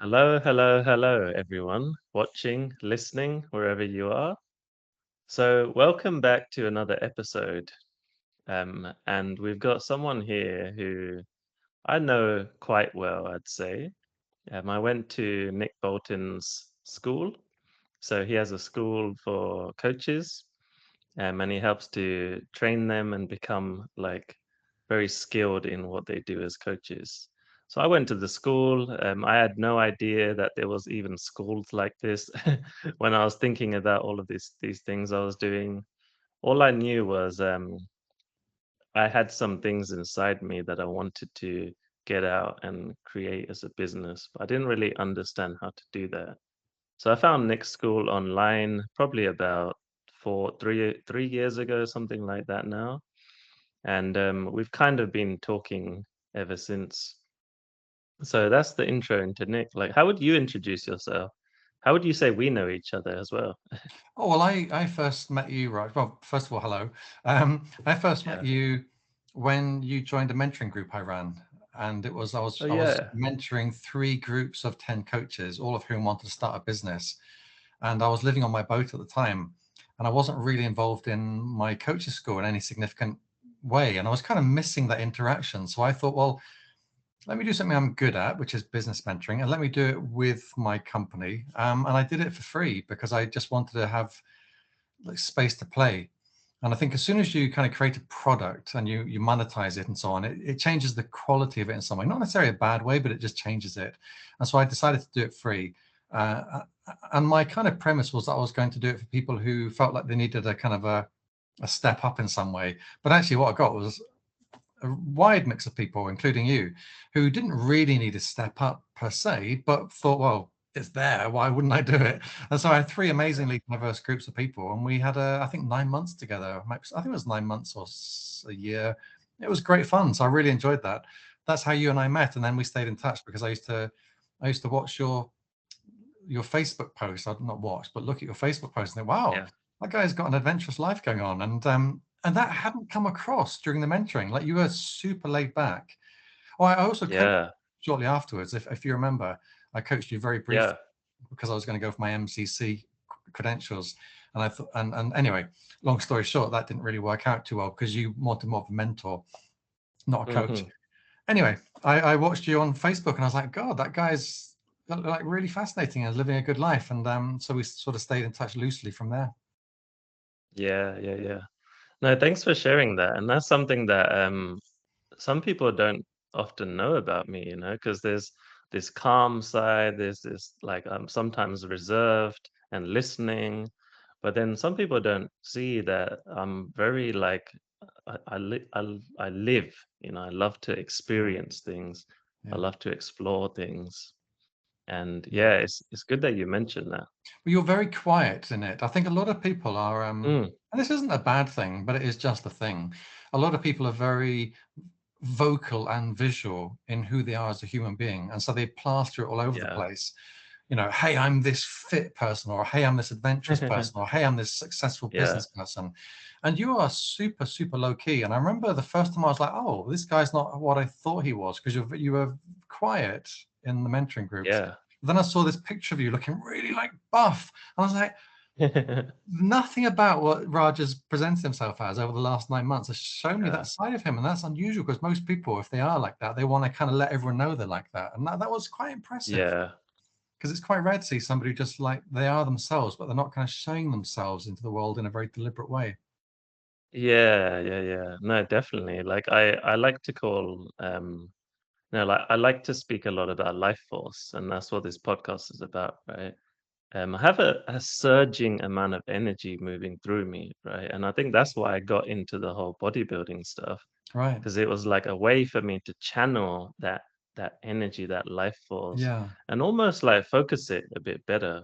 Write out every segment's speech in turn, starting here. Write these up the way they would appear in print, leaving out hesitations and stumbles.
Hello, hello, hello, everyone watching, listening, wherever you are. So, welcome back to another episode. And we've got someone here who I know quite well, I'd say. I went to Nick Bolton's school. So, he has a school for coaches, and he helps to train them and become like very skilled in what they do as coaches. So I went to the school. I had no idea that there was even schools like this. When I was thinking about all of these things I was doing, all I knew was I had some things inside me that I wanted to get out and create as a business, but I didn't really understand how to do that. So I found Nick's school online probably about 3 years ago, something like that now. And we've kind of been talking ever since. So that's the intro into Nick. Like, how would you introduce yourself? How would you say we know each other as well? Oh, well, I first met you, right. Well, first of all, hello. I first met Yeah. you when you joined a mentoring group I ran. And it was Oh I was yeah. mentoring three groups of 10 coaches, all of whom wanted to start a business. And I was living on my boat at the time, and I wasn't really involved in my coaches school in any significant way. And I was kind of missing that interaction. So I thought, well, let me do something I'm good at, which is business mentoring, and let me do it with my company. And I did it for free because I just wanted to have like space to play. And I think as soon as you kind of create a product and you monetize it and so on, it changes the quality of it in some way, not necessarily a bad way, but it just changes it. And so I decided to do it free. And my kind of premise was that I was going to do it for people who felt like they needed a kind of a step up in some way. But actually, what I got was a wide mix of people, including you, who didn't really need a step up per se, but thought, well, it's there. Why wouldn't I do it? And so I had three amazingly diverse groups of people, and we had, I think, 9 months together. I think it was 9 months or a year. It was great fun. So I really enjoyed that. That's how you and I met, and then we stayed in touch because I used to watch your Facebook post. I'd not watch, but look at your Facebook post and think, wow, Yeah. that guy's got an adventurous life going on. And that hadn't come across during the mentoring. Like you were super laid back. Oh, I also coached Yeah. shortly afterwards. If you remember, I coached you very briefly Yeah. because I was going to go for my MCC credentials. And I thought, and anyway, long story short, that didn't really work out too well because you wanted more of a mentor, not a coach. Hmm. Anyway, I watched you on Facebook and I was like, God, that guy's like really fascinating and living a good life. And so we sort of stayed in touch loosely from there. Yeah. Yeah. Yeah. No, thanks for sharing that. And that's something that some people don't often know about me, because there's this calm side, there's this like I'm sometimes reserved and listening, but then some people don't see that I'm very like I live, I love to Yeah, experience things, I yeah, love to explore things, and yeah. yeah, it's good that you mentioned that. Well, you're very quiet in it. I think a lot of people are, Mm, and this isn't a bad thing, but it is just a thing. A lot of people are very vocal and visual in who they are as a human being, and so they plaster it all over the yeah. place. Hey, I'm this fit person, or hey, I'm this adventurous person, or hey, I'm this successful Yeah, business person. And you are super, super low key. And I remember the first time I was like, oh, this guy's not what I thought he was, because you were quiet in the mentoring groups. yeah. Then I saw this picture of you looking really like buff. And I was like, nothing about what Raj has presented himself as over the last 9 months has shown me that Yeah, side of him. And that's unusual because most people, if they are like that, they want to kind of let everyone know they're like that. And that was quite impressive yeah. because it's quite rare to see somebody just like they are themselves, but they're not kind of showing themselves into the world in a very deliberate way. Yeah, yeah, yeah. No, definitely. Like I like to call no, like I like to speak a lot about life force, and that's what this podcast is about, right? I have a surging amount of energy moving through me, right? And I think that's why I got into the whole bodybuilding stuff, Right. because it was like a way for me to channel that energy, that life force, Yeah. and almost like focus it a bit better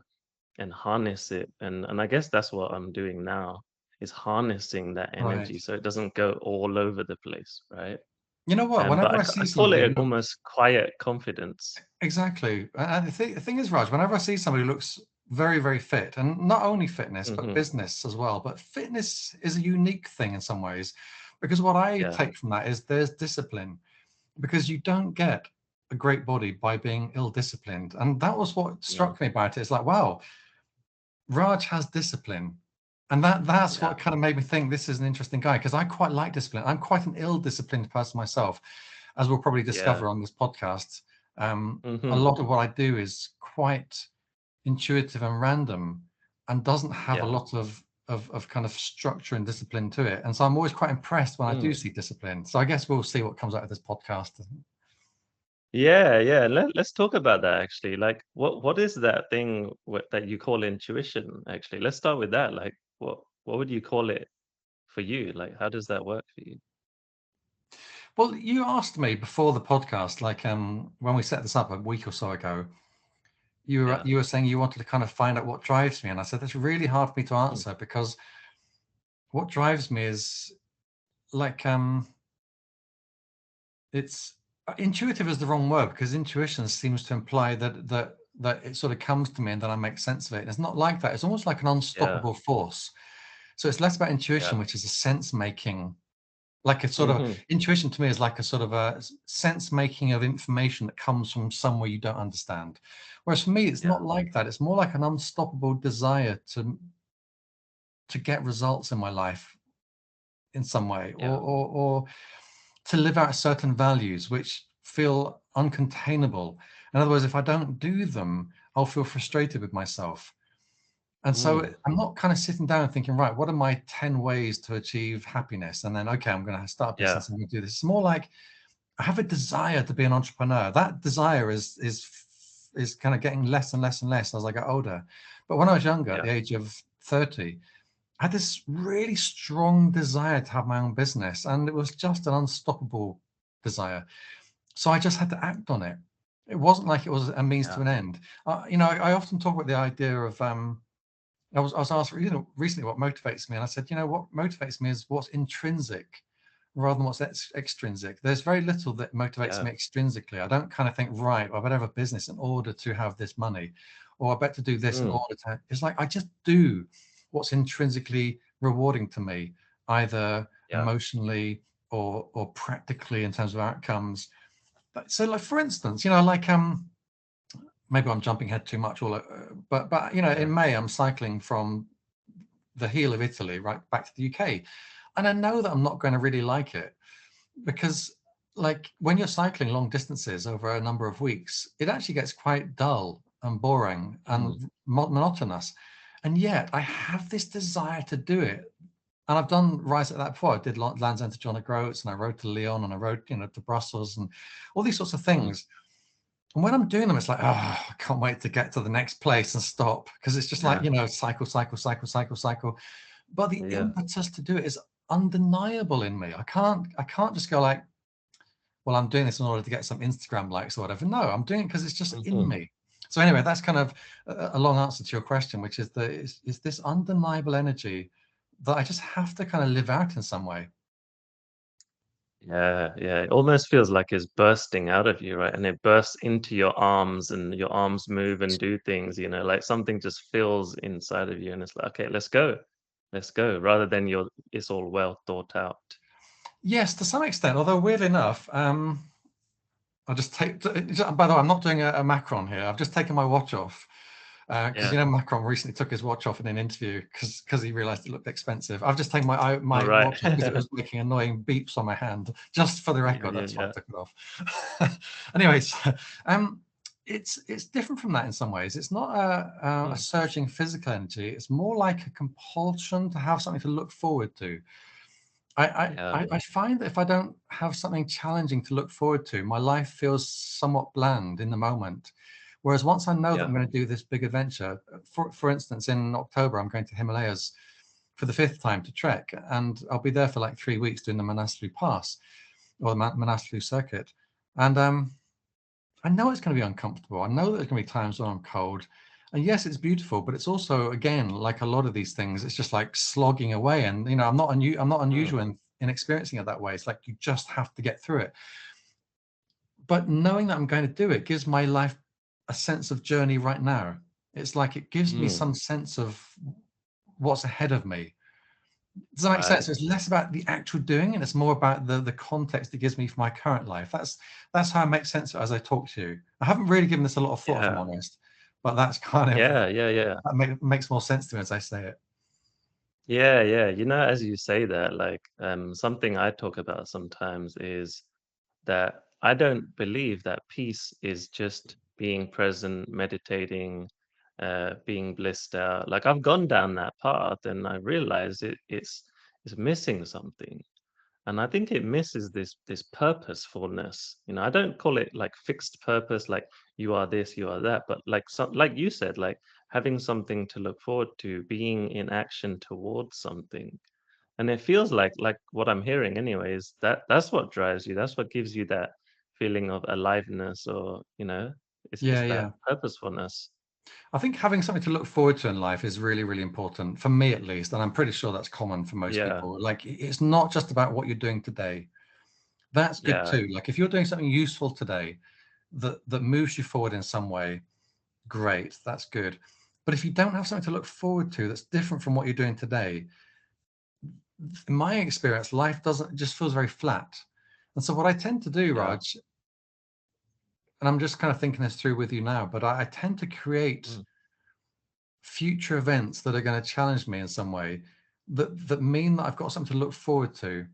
and harness it. And I guess that's what I'm doing now is harnessing that Right. energy so it doesn't go all over the place, right? You know what? But Whenever I, I ca- see I call somebody it who an looks almost quiet confidence. exactly, and the thing is, Raj, whenever I see somebody who looks very, very fit, and not only fitness, but Hmm. business as well, but fitness is a unique thing in some ways because what I Yeah, take from that is there's discipline because you don't get a great body by being ill-disciplined. And that was what Yeah. struck me about it. It's like, wow, Raj has discipline. And that's Yeah. what kind of made me think this is an interesting guy, because I quite like discipline. I'm quite an ill-disciplined person myself, as we'll probably Yeah. discover on this podcast. A Mhm. lot of what I do is quite intuitive and random, and doesn't have a Yeah. lot of kind of structure and discipline to it. And so I'm always quite impressed when I do Mm. see discipline. So I guess we'll see what comes out of this podcast. Yeah, yeah. Let's talk about that actually. Like, what is that thing that you call intuition? Actually, let's start with that. Like, what would you call it for you? Like, how does that work for you? Well, you asked me before the podcast, like when we set this up a week or so ago, Yeah. you were saying you wanted to kind of find out what drives me. And I said that's really hard for me to Mm. answer, because what drives me is like it's intuitive is the wrong word, because intuition seems to imply that it sort of comes to me and then I make sense of it. And it's not like that. It's almost like an Yeah. unstoppable force. So it's less about Yeah. intuition, which is a sense making, like a sort of Mhm. intuition to me is like a sort of a sense making of information that comes from somewhere you don't understand. Whereas for me, it's Yeah. not like that. It's more like an unstoppable desire to get results in my life in some way, Yeah. or to live out certain values which feel uncontainable. In other words, if I don't do them, I'll feel frustrated with myself. And so Mm. I'm not kind of sitting down and thinking, right, what are my 10 ways to achieve happiness? And then, okay, I'm going to start a Yeah. business and I'm going to do this. It's more like I have a desire to be an entrepreneur. That desire is kind of getting less and less and less as I get older. But when I was younger, at Yeah. the age of 30, I had this really strong desire to have my own business, and it was just an unstoppable desire. So I just had to act on it. It wasn't like it was a means Yeah. to an end. I often talk about the idea of I was asked recently what motivates me, and I said, what motivates me is what's intrinsic rather than what's extrinsic. There's very little that motivates Yeah. me extrinsically. I don't kind of think, right, well, I better have a business in order to have this money, or I better do this in Mm. order to. It's like I just do what's intrinsically rewarding to me, either Yeah. emotionally or practically in terms of outcomes. So, like for instance, like maybe I'm jumping ahead too much, but Yeah. in May I'm cycling from the heel of Italy right back to the UK, and I know that I'm not going to really like it, because like when you're cycling long distances over a number of weeks, it actually gets quite dull and boring Mm. and monotonous. And yet I have this desire to do it. And I've done rides like that before. I did Land's End to John O'Groats, and I rode to Lyon, and I rode, to Brussels, and all these sorts of Mm. things. And when I'm doing them, it's like, oh, I can't wait to get to the next place and stop, because it's just like, Yeah. cycle, cycle, cycle, cycle, cycle. But the Yeah. impetus to do it is undeniable in me. I can't just go like, well, I'm doing this in order to get some Instagram likes or whatever. No, I'm doing it because it's just in Mhm. me. So anyway, that's kind of a long answer to your question, which is is this undeniable energy that I just have to kind of live out in some way. Yeah, yeah. It almost feels like it's bursting out of you, right? And it bursts into your arms and your arms move and do things, like something just fills inside of you and it's like, okay, let's go. Let's go. Rather than it's all well thought out. Yes, to some extent, although weird enough, I'll just take. By the way, I'm not doing a Macron here. I've just taken my watch off, because Yeah. Macron recently took his watch off in an interview because he realised it looked expensive. I've just taken All my right. watch off because it was making annoying beeps on my hand. Just for the Yeah, record, yeah, that's why I yeah. took it off. Anyways, um, it's different from that in some ways. It's not a Mm. surging physical energy. It's more like a compulsion to have something to look forward to. I, I Yeah, I I find that if I don't have something challenging to look forward to, my life feels somewhat bland in the moment. Whereas once I know that yeah. I'm going to do this big adventure, for instance, in October, I'm going to Himalayas for the fifth time to trek, and I'll be there for like 3 weeks doing the Manaslu Pass or the Manaslu Circuit. And I know it's going to be uncomfortable. I know that there's going to be times when I'm cold. And yes, it's beautiful, but it's also, again, like a lot of these things, it's just like slogging away. And I'm not Mm. unusual in experiencing it that way. It's like you just have to get through it. But knowing that I'm going to do it gives my life a sense of journey right now. It's like it gives me Mm. some sense of what's ahead of me. Does that make Right. sense? So it's less about the actual doing, and it's more about the context it gives me for my current life. That's how I make sense of it as I talk to you. I haven't really given this a lot of thought, if I'm Yeah. honest, but that's kind of Yeah, yeah, yeah. makes more sense to me as I say it. Yeah, yeah. As you say that, like, something I talk about sometimes is that I don't believe that peace is just being present, meditating, being blissed out. Like I've gone down that path and I realize it's missing something. And I think it misses this purposefulness. I don't call it like fixed purpose, like you are this, you are that, but like like you said, like having something to look forward to, being in action towards something. And it feels like what I'm hearing anyways, that's what drives you. That's what gives you that feeling of aliveness or, it's Yeah, that yeah. purposefulness. I think having something to look forward to in life is really, really important for me, at least, and I'm pretty sure that's common for most Yeah. people. Like, it's not just about what you're doing today. That's good Yeah. too. Like, if you're doing something useful today that moves you forward in some way, great, that's good. But if you don't have something to look forward to that's different from what you're doing today, in my experience, life doesn't just feels very flat. And so what I tend to do, Yeah. Raj, and I'm just kind of thinking this through with you now, but I tend to create Mm, future events that are going to challenge me in some way, that mean that I've got something to look forward to,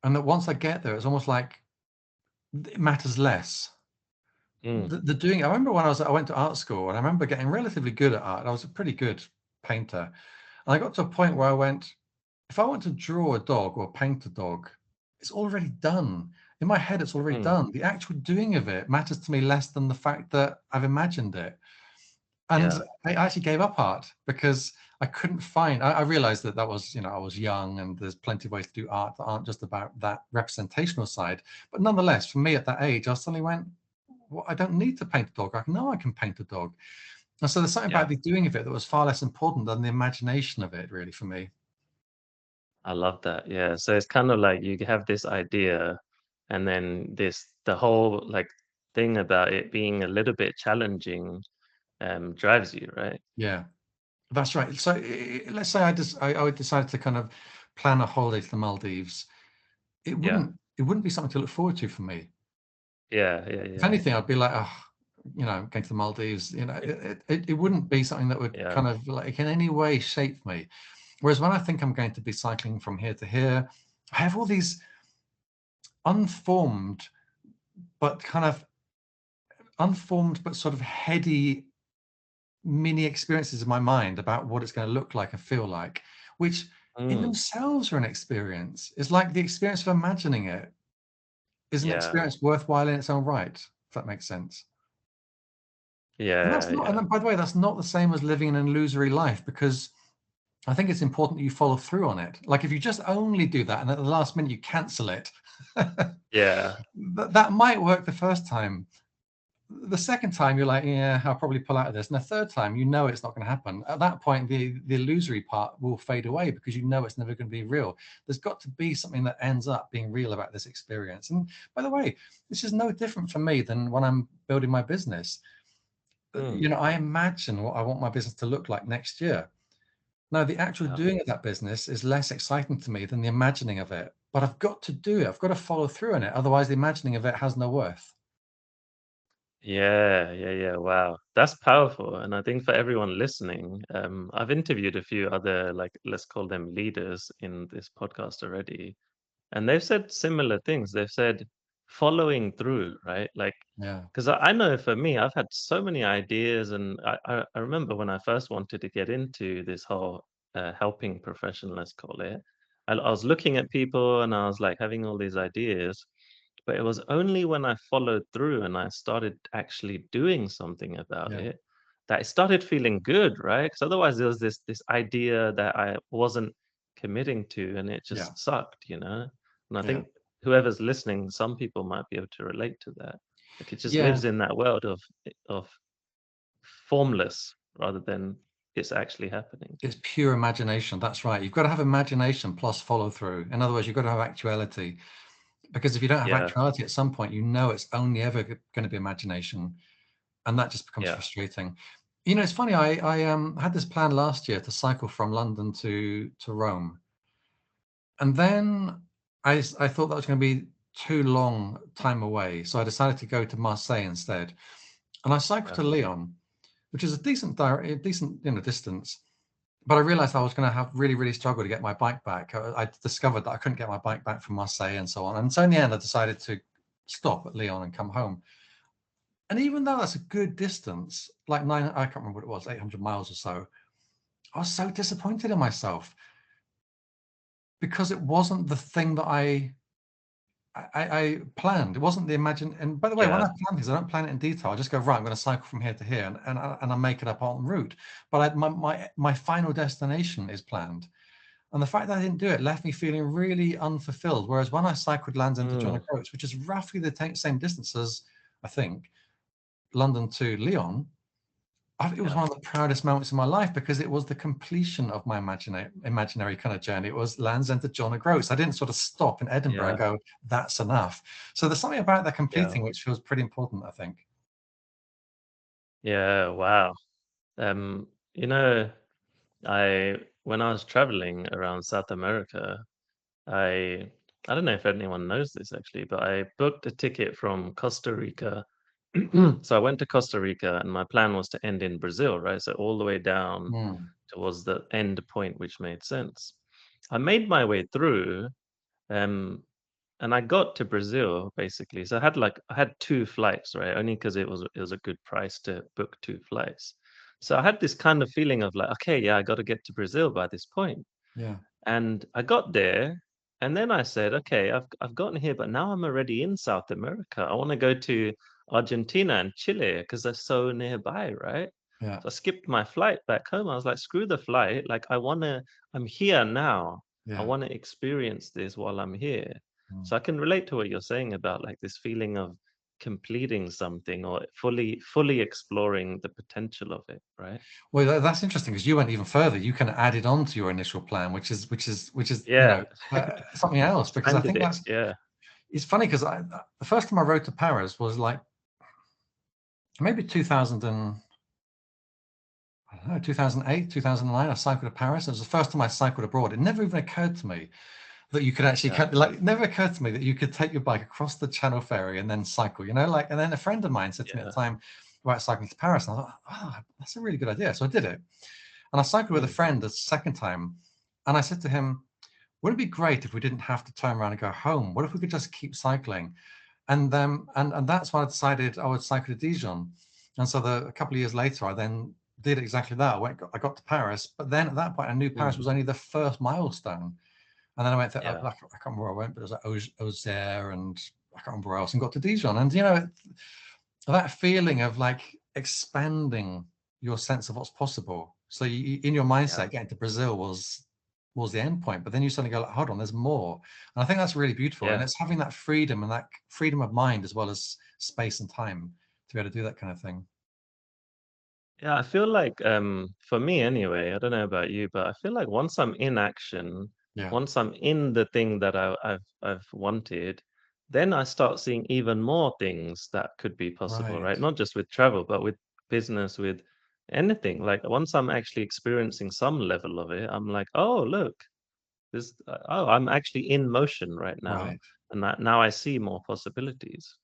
and that once I get there, it's almost like it matters less. mm, The doing. I remember when I went to art school, and I remember getting relatively good at art. I was a pretty good painter, and I got to a point where I went, if I want to draw a dog or paint a dog, it's already done. In my head, it's already mm. done. The actual doing of it matters to me less than the fact that I've imagined it. And Yeah. I actually gave up art because I couldn't find. I realized that was, I was young, and there's plenty of ways to do art that aren't just about that representational side. But nonetheless, for me at that age, I suddenly went, well, I don't need to paint a dog. I know I can paint a dog. And so there's something Yeah. about the doing of it that was far less important than the imagination of it, really, for me. I love that. Yeah. So it's kind of like you have this idea and then the whole like thing about it being a little bit challenging drives you, right? Yeah, that's right. So let's say I would decide to kind of plan a holiday to the Maldives. Yeah. It wouldn't be something to look forward to for me. Yeah. Yeah. If Yeah. anything, I'd be like, oh, going to the Maldives. It wouldn't be something that would Yeah. kind of like in any way shape me. Whereas when I think I'm going to be cycling from here to here, I have all these unformed but kind of unformed but sort of heady mini experiences in my mind about what it's going to look like and feel like, which in Mm, themselves are an experience. It's like the experience of imagining it is an yeah. experience worthwhile in its own right, if that makes sense. And Yeah. that's not, and Yeah. then, by the way, that's not the same as living an illusory life, because I think it's important that you follow through on it. Like if you just only do that and at the last minute you cancel it, Yeah. that might work the first time. The second time you're like, yeah, I'll probably pull out of this. And the third time, it's not going to happen. At that point, the illusory part will fade away because it's never going to be real. There's got to be something that ends up being real about this experience. And by the way, this is no different for me than when I'm building my business. Mm, I imagine what I want my business to look like next year. Now, the actual yeah. doing of that business is less exciting to me than the imagining of it. But I've got to do it. I've got to follow through on it. Otherwise, the imagining of it has no worth. Yeah, yeah, yeah. Wow. That's powerful. And I think for everyone listening, I've interviewed a few other, like, let's call them leaders in this podcast already. And they've said similar things. They've said following through, right? Like, Yeah. because I know for me, I've had so many ideas. And I remember when I first wanted to get into this whole helping profession, let's call it, I was looking at people and I was like having all these ideas. But it was only when I followed through and I started actually doing something about Yeah. it that it started feeling good, right? Because otherwise there was this idea that I wasn't committing to and it Yeah. just sucked. And I Yeah. think whoever's listening, some people might be able to relate to that. Like it just Yeah. lives in that world of formless rather than it's actually happening. It's pure imagination. That's right. You've got to have imagination plus follow through. In other words, you've got to have actuality. Because if you don't have Yeah, actuality at some point, it's only ever going to be imagination. And that just becomes yeah, frustrating. It's funny. I had this plan last year to cycle from London to Rome, and then I thought that was going to be too long time away, so I decided to go to Marseille instead. And I cycled Yeah. to Lyon, which is a decent distance. But I realized I was going to have really struggle to get my bike back. I discovered that I couldn't get my bike back from Marseille and so on. And so in the end, I decided to stop at Lyon and come home. And even though that's a good distance, like I can't remember what it was, 800 miles or so, I was so disappointed in myself because it wasn't the thing that I planned. It wasn't the imagine. And by the way, when I Yeah. plan things, I don't plan it in detail. I just go, right, I'm going to cycle from here to here, and I make it up en route. But my final destination is planned. And the fact that I didn't do it left me feeling really unfulfilled. Whereas when I cycled Land's End to John Mm. O'Groats, which is roughly the same distance as, I think, London to Lyon, it was Yeah. one of the proudest moments in my life because it was the completion of my imaginary kind of journey. It was Land's End to John O'Groats. I didn't sort of stop in Edinburgh and Yeah. go, that's enough. So there's something about that Yeah. completing which feels pretty important, I think. Yeah. Wow. You know, I when I was traveling around South America, I I don't know if anyone knows this actually, but I booked a ticket from Costa Rica. So I went to Costa Rica, and my plan was to end in Brazil, right? So all the way down Mm, towards the end point, which made sense. I made my way through, um, and I got to Brazil basically. So I had two flights, right? Only because it was a good price to book two flights. So I had this kind of feeling of like, okay, yeah, I got to get to Brazil by this point. yeah, And I got there, and then I said, "Okay, I've gotten here, but now I'm already in South America. I want to go to Argentina and Chile because they're so nearby, right?" yeah, So I skipped my flight back home. I was like, "Screw the flight! Like, I'm here now. I yeah. want to experience this while I'm here." Mm. So I can relate to what you're saying about like this feeling of completing something or fully exploring the potential of it, right? Well, that's interesting because you went even further. You kind of added on to your initial plan, which is Yeah, something else. Because I expanded think it. that's Yeah, it's funny because the first time I rode to Paris was like maybe 2000 and I don't know 2008, 2009. I cycled to Paris. It was the first time I cycled abroad. It never even occurred to me that you could actually yeah, like it never occurred to me that you could take your bike across the Channel Ferry and then cycle. Like and then a friend of mine said to me at yeah. the time about cycling to Paris, and I thought, oh, that's a really good idea. So I did it, and I cycled with a Mm. friend the second time, and I said to him, wouldn't it be great if we didn't have to turn around and go home? What if we could just keep cycling? And that's when I decided I would cycle to Dijon. And so a couple of years later, I then did exactly that. I got to Paris, but then at that point, I knew Paris Mm. was only the first milestone. And then I went to Yeah, I can't remember where I went, but it was like Auxerre and I can't remember where else, and got to Dijon. And that feeling of like expanding your sense of what's possible. So in your yeah, mindset, getting to Brazil was the end point, but then you suddenly go like, hold on, there's more. And I think that's really beautiful. And yeah. it's having that freedom and that freedom of mind as well as space and time to be able to do that kind of thing. Yeah, I feel like, for me anyway, I don't know about you, but I feel like once I'm in action, Yeah. once I'm in the thing that I've wanted, then I start seeing even more things that could be possible, Right. right? Not just with travel, but with business, with anything. Like once I'm actually experiencing some level of it, I'm like, oh, look, I'm actually in motion right now, Right. and that now I see more possibilities.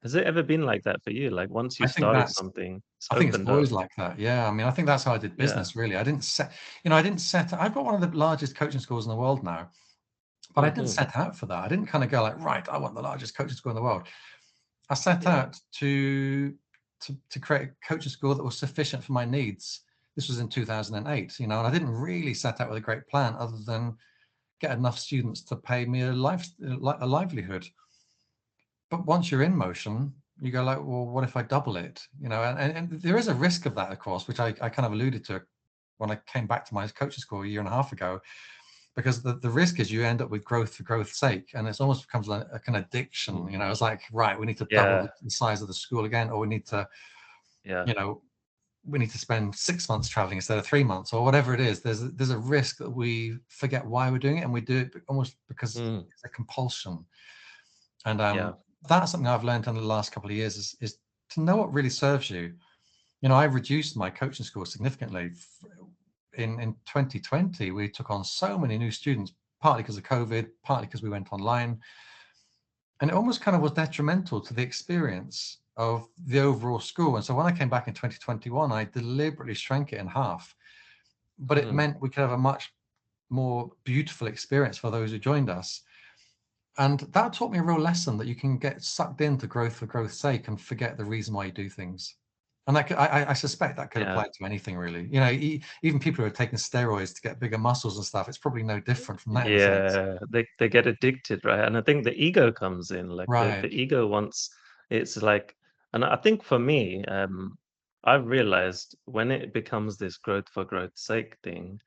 Has it ever been like that for you? Like once you I think started that's something, it's I think it's opened up. always like that. Yeah. I mean, I think that's how I did Yeah. business really. I didn't set I've got one of the largest coaching schools in the world now. But I didn't Mhm. set out for that. I didn't kind of go like, right, I want the largest coaching school in the world. I set Yeah. out to create a coaching school that was sufficient for my needs. This was in 2008, and I didn't really set out with a great plan other than get enough students to pay me a livelihood. But once you're in motion, you go like, well, what if I double it? And there is a risk of that, of course, which I kind of alluded to when I came back to my coaching school a year and a half ago, because the risk is you end up with growth for growth's sake, and it almost becomes like a kind of addiction. Mm. It's like, right, we need to double Yeah. the size of the school again, or Yeah. you know we need to spend 6 months traveling instead of 3 months, or whatever it is. There's a risk that we forget why we're doing it, and we do it almost because Mm. it's a compulsion. And Yeah. that's something I've learned in the last couple of years is to know what really serves you, I reduced my coaching score significantly. In 2020, we took on so many new students, partly because of COVID, partly because we went online. And it almost kind of was detrimental to the experience of the overall school. And so when I came back in 2021, I deliberately shrank it in half. But it Mm, meant we could have a much more beautiful experience for those who joined us. And that taught me a real lesson that you can get sucked into growth for growth's sake and forget the reason why you do things. And that could, I suspect that could yeah. apply to anything really. Even people who are taking steroids to get bigger muscles and stuff, it's probably no different from that in a sense. Yeah, they get addicted, right? And I think the ego comes in, like the Right. ego wants it's like, and I think for me, I've realized when it becomes this growth for growth's sake thing,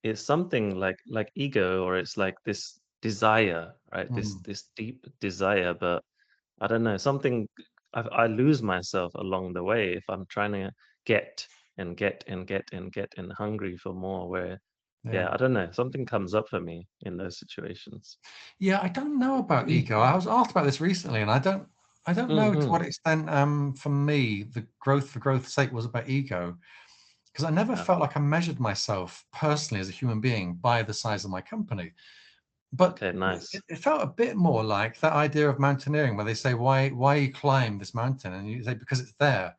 it's something like ego, or it's like this desire, right? Mm, This deep desire, but I don't know, something I lose myself along the way if I'm trying to get and get and get and get and hungry for more. Where, yeah, yeah. I don't know, something comes up for me in those situations. Yeah, I don't know about ego. I was asked about this recently, and I don't know to Mm-hmm. what extent, for me, the growth for growth's sake was about ego, because I never Yeah. felt like I measured myself personally as a human being by the size of my company. But Okay, nice. it felt a bit more like that idea of mountaineering, where they say, "Why you climb this mountain?" And you say, "Because it's there."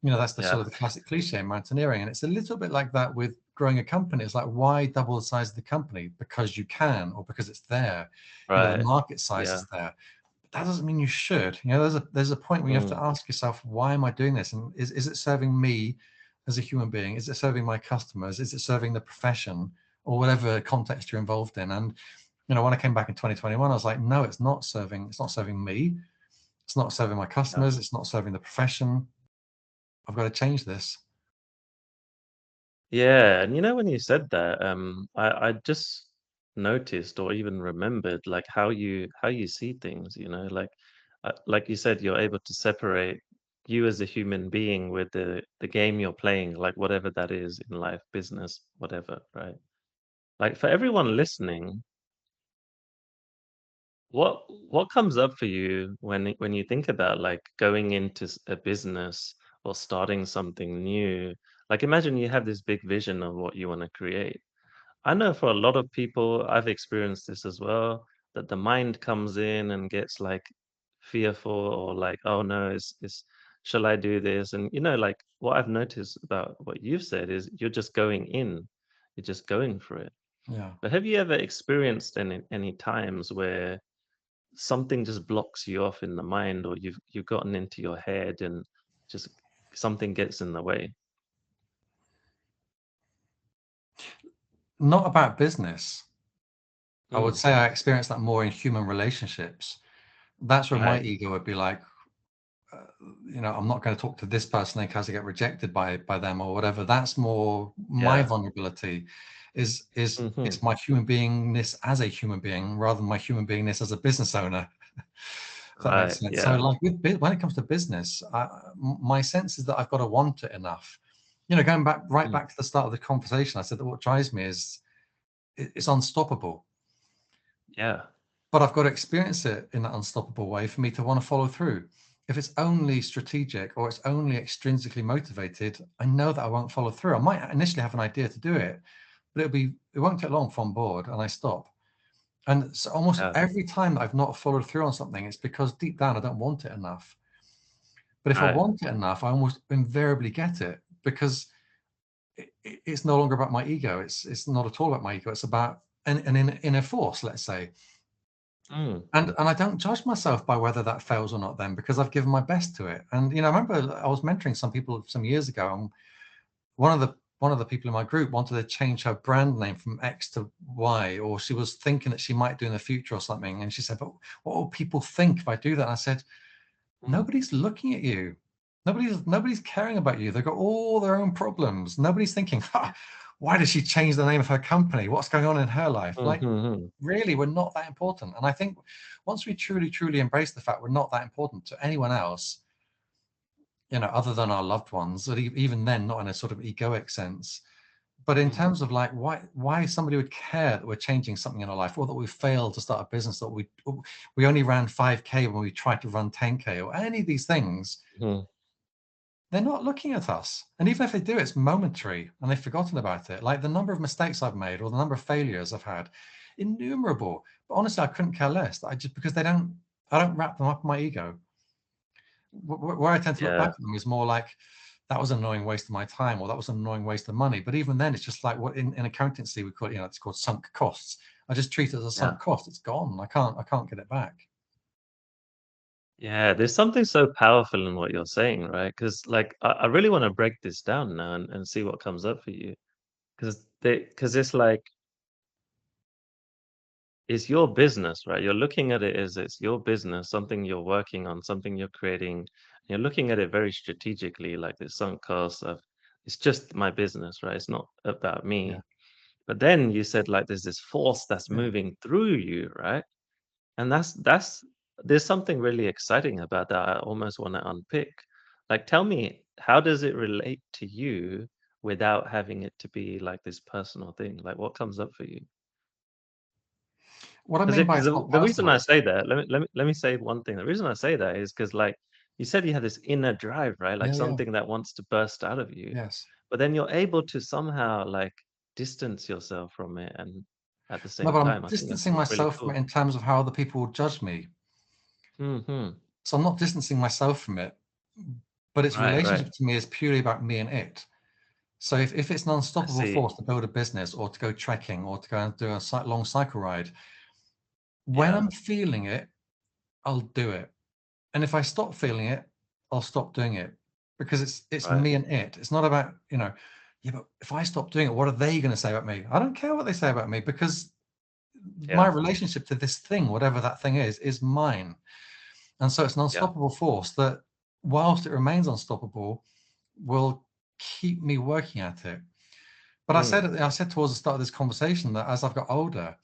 That's the Yeah. sort of the classic cliche in mountaineering, and it's a little bit like that with growing a company. It's like, why double the size of the company? Because you can, or because it's there. The Right. market size Yeah. is there. But that doesn't mean you should. There's a point where you have to Mm. ask yourself, why am I doing this? And is it serving me as a human being? Is it serving my customers? Is it serving the profession, or whatever context you're involved in? And when I came back in 2021, I was like, no, it's not serving. It's not serving me. It's not serving my Yeah. customers. It's not serving the profession. I've got to change this. Yeah, and when you said that, I just noticed or even remembered like how you see things, like you said, you're able to separate you as a human being with the game you're playing, like whatever that is in life, business, whatever, right? Like for everyone listening, what comes up for you when you think about like going into a business or starting something new? Like imagine you have this big vision of what you want to create. I know for a lot of people, I've experienced this as well, that the mind comes in and gets like fearful or like, oh no, shall I do this? And like what I've noticed about what you've said is you're just going in, you're just going for it. Yeah. But have you ever experienced any times where something just blocks you off in the mind, or you've gotten into your head and just something gets in the way? Not about business. I would Mm, say I experience that more in human relationships. That's where my right. ego would be like, I'm not going to talk to this person in case I get rejected by them or whatever. That's more my Yeah. vulnerability, is Hmm. my human beingness as a human being rather than my human beingness as a business owner. If that makes Right. sense. So, Yeah. like when it comes to business, my sense is that I've got to want it enough. Going Mm, back to the start of the conversation, I said that what drives me is it's unstoppable. yeah. But I've got to experience it in that unstoppable way for me to want to follow through. If it's only strategic or it's only extrinsically motivated, I know that I won't follow through. I might initially have an idea to do it, but it won't take long from board and I stop. And so almost Yeah. every time that I've not followed through on something, it's because deep down I don't want it enough. But if I Right. want it enough, I almost invariably get it because it's no longer about my ego. It's not at all about my ego. It's about an inner force, let's say. Mm, And I don't judge myself by whether that fails or not then, because I've given my best to it. And I remember I was mentoring some people some years ago, and one of the people in my group wanted to change her brand name from X to Y, or she was thinking that she might do in the future or something. And she said, "But what will people think if I do that?" And I said, mm, "Nobody's looking at you. Nobody's caring about you. They've got all their own problems. Nobody's thinking, ha, why did she change the name of her company? What's going on in her life?" Like, mhm, really, we're not that important. And I think once we truly, truly embrace the fact we're not that important to anyone else, other than our loved ones, but even then, not in a sort of egoic sense. But in mm, terms of like why somebody would care that we're changing something in our life, or that we failed to start a business, that we only ran 5K when we tried to run 10K, or any of these things, mhm. they're not looking at us. And even if they do, it's momentary and they've forgotten about it. Like the number of mistakes I've made or the number of failures I've had, innumerable. But honestly, I couldn't care less. I just because I don't wrap them up in my ego. Where I tend to look back Yeah, at them is more like that was an annoying waste of my time, or that was an annoying waste of money. But even then, it's just like what in accountancy we call it, it's called sunk costs. I just treat it as a yeah. sunk cost. It's gone. I can't get it back. Yeah, there's something so powerful in what you're saying, right? Because like I really want to break this down now and see what comes up for you. Because it's like it's your business, right? You're looking at it as it's your business, something you're working on, something you're creating. You're looking at it very strategically, like this sunk cost of it's just my business, right? It's not about Yeah, me. But then you said like there's this force that's yeah. moving through you, right? And that's there's something really exciting about that. I almost want to unpick. Like, tell me, how does it relate to you without having it to be like this personal thing? Like, what comes up for you? What I Because mean by because it's not the reason I personal. say that, let me say one thing. The reason I say that is because like you said, you had this inner drive, right? Like Yeah, yeah, something that wants to burst out of you, yes. but then you're able to somehow like distance yourself from it, and at the No, same but I'm time, I think that's distancing really myself from it cool. in terms of how other people will judge me. Hmm. So I'm not distancing myself from it, but its Right, right. relationship to me is purely about me and it. So if it's an I unstoppable see. force to build a business or to go trekking or to go and do a long cycle ride, when Yeah. I'm feeling it, I'll do it. And if I stop feeling it, I'll stop doing it because it's Right. me and it. It's not about, yeah, but if I stop doing it, what are they going to say about me? I don't care what they say about me because my Yeah. relationship to this thing, whatever that thing is mine. And so it's an Yeah. unstoppable force that, whilst it remains unstoppable, will keep me working at it. But Mm. I said towards the start of this conversation that as I've got older,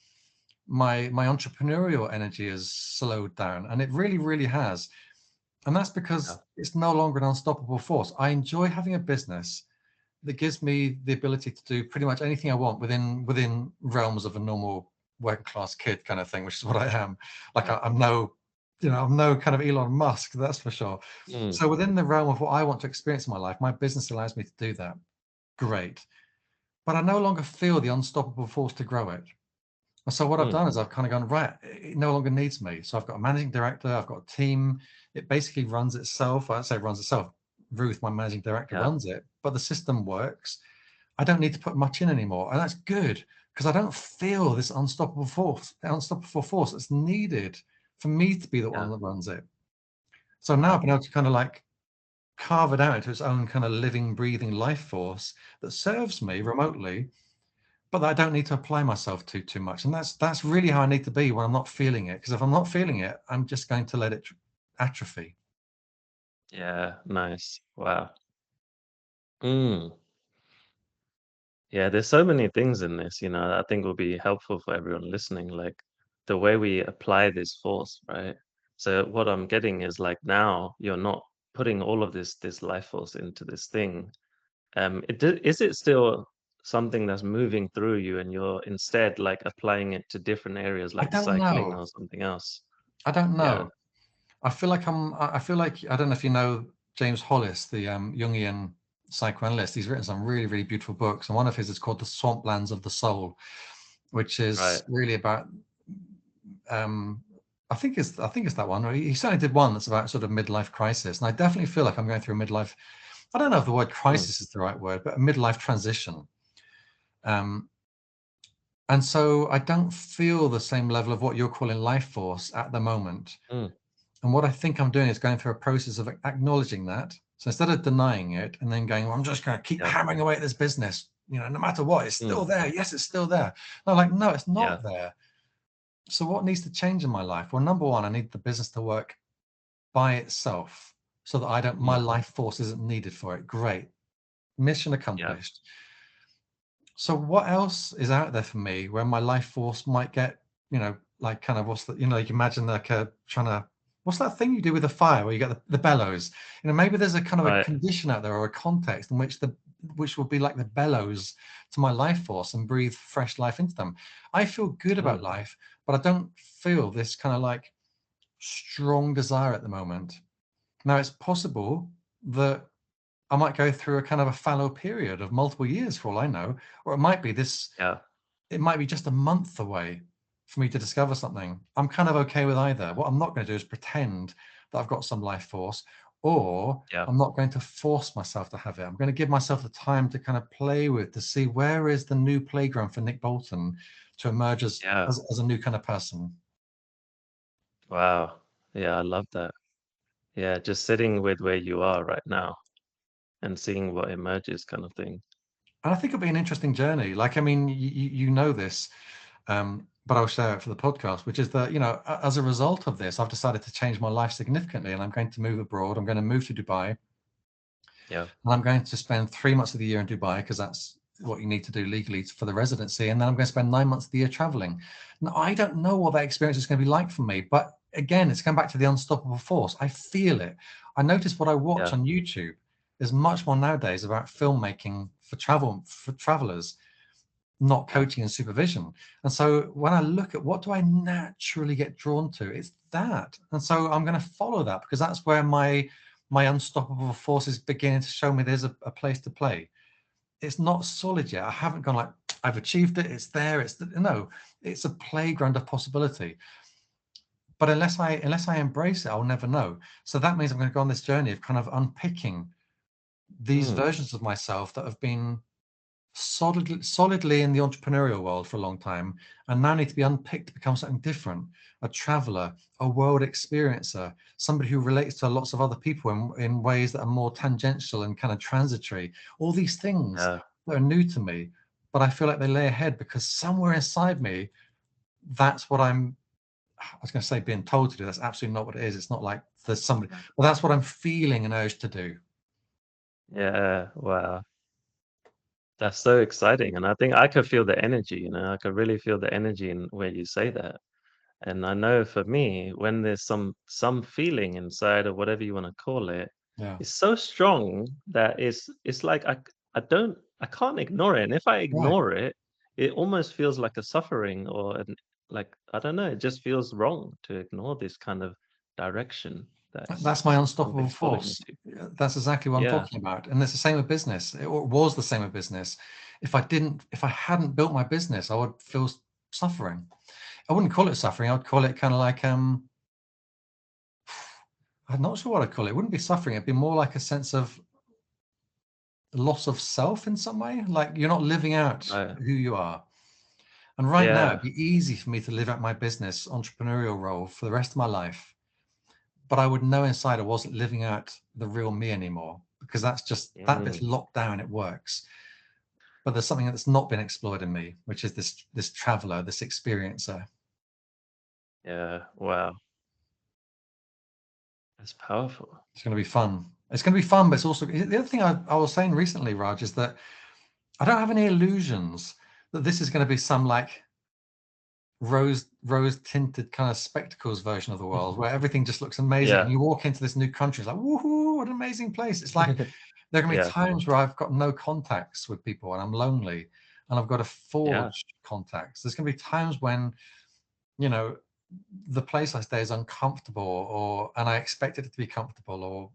my entrepreneurial energy has slowed down, and it really, really has. And that's Yeah. because it's no longer an unstoppable force. I enjoy having a business that gives me the ability to do pretty much anything I want within realms of a normal working class kid kind of thing, which is what I am. Like Yeah. I'm no, I'm no kind of Elon Musk, that's for sure. Mm. So within the realm of what I want to experience in my life, my business allows me to do that. Great. But I no longer feel the unstoppable force to grow it. And so what I've Mm. done is I've kind of gone, right, it no longer needs me. So I've got a managing director, I've got a team. It basically runs itself. I say it runs itself. Ruth, my managing director, Yeah. runs it, but the system works. I don't need to put much in anymore. And that's good because I don't feel this unstoppable force that's needed for me to be the Yeah. one that runs it. So now I've Wow. been able to kind of like carve it out into its own kind of living, breathing life force that serves me remotely, but that I don't need to apply myself to too much. And that's really how I need to be when I'm not feeling it. Because if I'm not feeling it, I'm just going to let it atrophy. Yeah. Nice. Wow. Mm. Yeah, there's so many things in this, that I think will be helpful for everyone listening, like the way we apply this force, right? So what I'm getting is like now you're not putting all of this life force into this thing. Is it still something that's moving through you and you're instead like applying it to different areas I like don't cycling know. or something else? I don't Yeah, know. I feel like I don't know if you know James Hollis, the Jungian psychoanalyst. He's written some really, really beautiful books, and one of his is called The Swamplands of the Soul, which is right. really about um, I think it's that one. He certainly did one that's about sort of midlife crisis, and I definitely feel like I'm going through a midlife. I don't know if the word Mm, crisis is the right word, but a midlife transition. Um, and so I don't feel the same level of what you're calling life force at the moment. mm, And what I think I'm doing is going through a process of acknowledging that. So instead of denying it and then going, well, I'm just going to keep yeah, hammering away at this business, no matter what, it's mm, still there. Yes, it's still there. And I'm like, no, it's yeah, not there. So what needs to change in my life? Well, number one, I need the business to work by itself so that my mm, life force isn't needed for it. Great. Mission yeah, accomplished. So what else is out there for me where my life force might get, like kind of what's the, like imagine like trying to, what's that thing you do with the fire where you get the bellows? Maybe there's a kind of a right. condition out there or a context in which will be like the bellows to my life force and breathe fresh life into them. I feel good Mm, about life, but I don't feel this kind of like strong desire at the moment. Now it's possible that I might go through a kind of a fallow period of multiple years for all I know, or it might be this, Yeah. it might be just a month away for me to discover something. I'm kind of okay with either. What I'm not going to do is pretend that I've got some life force, or Yeah. I'm not going to force myself to have it. I'm going to give myself the time to kind of play with, to see where is the new playground for Nick Bolton to emerge as Yeah. as a new kind of person. Wow. Yeah, I love that. Yeah, just sitting with where you are right now and seeing what emerges kind of thing. And I think it'll be an interesting journey. Like, I mean, you know this, but I'll share it for the podcast, which is that, as a result of this, I've decided to change my life significantly, and I'm going to move abroad. I'm going to move to Dubai, Yeah. and I'm going to spend 3 months of the year in Dubai because that's what you need to do legally for the residency. And then I'm going to spend 9 months of the year traveling. Now, I don't know what that experience is going to be like for me, but again, it's come back to the unstoppable force. I feel it. I notice what I watch Yeah. on YouTube is much more nowadays about filmmaking for travelers, not Yeah. coaching and supervision. And so when I look at what do I naturally get drawn to, it's that. And so I'm going to follow that because that's where my unstoppable force is beginning to show me there's a place to play. It's not solid yet. I haven't gone like I've achieved it. It's there. No, it's a playground of possibility. But unless I embrace it, I'll never know. So that means I'm going to go on this journey of kind of unpicking these Mm. versions of myself that have been solidly in the entrepreneurial world for a long time and now need to be unpicked to become something different, a traveler, a world experiencer, somebody who relates to lots of other people in ways that are more tangential and kind of transitory, all these things Yeah. that are new to me, but I feel like they lay ahead because somewhere inside me, that's what I was going to say being told to do. That's absolutely not what it is. It's not like there's somebody, well, that's what I'm feeling an urge to do. Yeah. Wow. That's so exciting. And I think I could feel the energy, I could really feel the energy in where you say that. And I know for me, when there's some feeling inside or whatever you want to call it, Yeah. it's so strong that it's like I can't ignore it. And if I Right. ignore it, it almost feels like a suffering or like I don't know, it just feels wrong to ignore this kind of direction that's That's my unstoppable something's pulling me force. to. That's exactly what I'm Yeah, talking about. And it's the same with business. It was the same with business. If I hadn't built my business, I would feel suffering. I wouldn't call it suffering. I would call it kind of like, I'm not sure what I'd call it. It wouldn't be suffering. It'd be more like a sense of loss of self in some way. Like you're not living out right. who you are. And right now, Yeah, it'd be easy for me to live out my business entrepreneurial role for the rest of my life. But I would know inside I wasn't living out the real me anymore because that's just that bit's mm, locked down. It works. But there's something that's not been explored in me, which is this traveler, this experiencer. yeah. Wow, that's powerful. It's going to be fun. It's going to be fun, but it's also the other thing I was saying recently, Raj, is that I don't have any illusions that this is going to be some like rose tinted kind of spectacles version of the world where everything just looks amazing. And Yeah, you walk into this new country, it's like, woohoo, what an amazing place. It's like there are going to be yeah, times where I've got no contacts with people and I'm lonely and I've got to yeah, forge contacts. There's going to be times when, you know, the place I stay is uncomfortable or and I expected it to be comfortable or,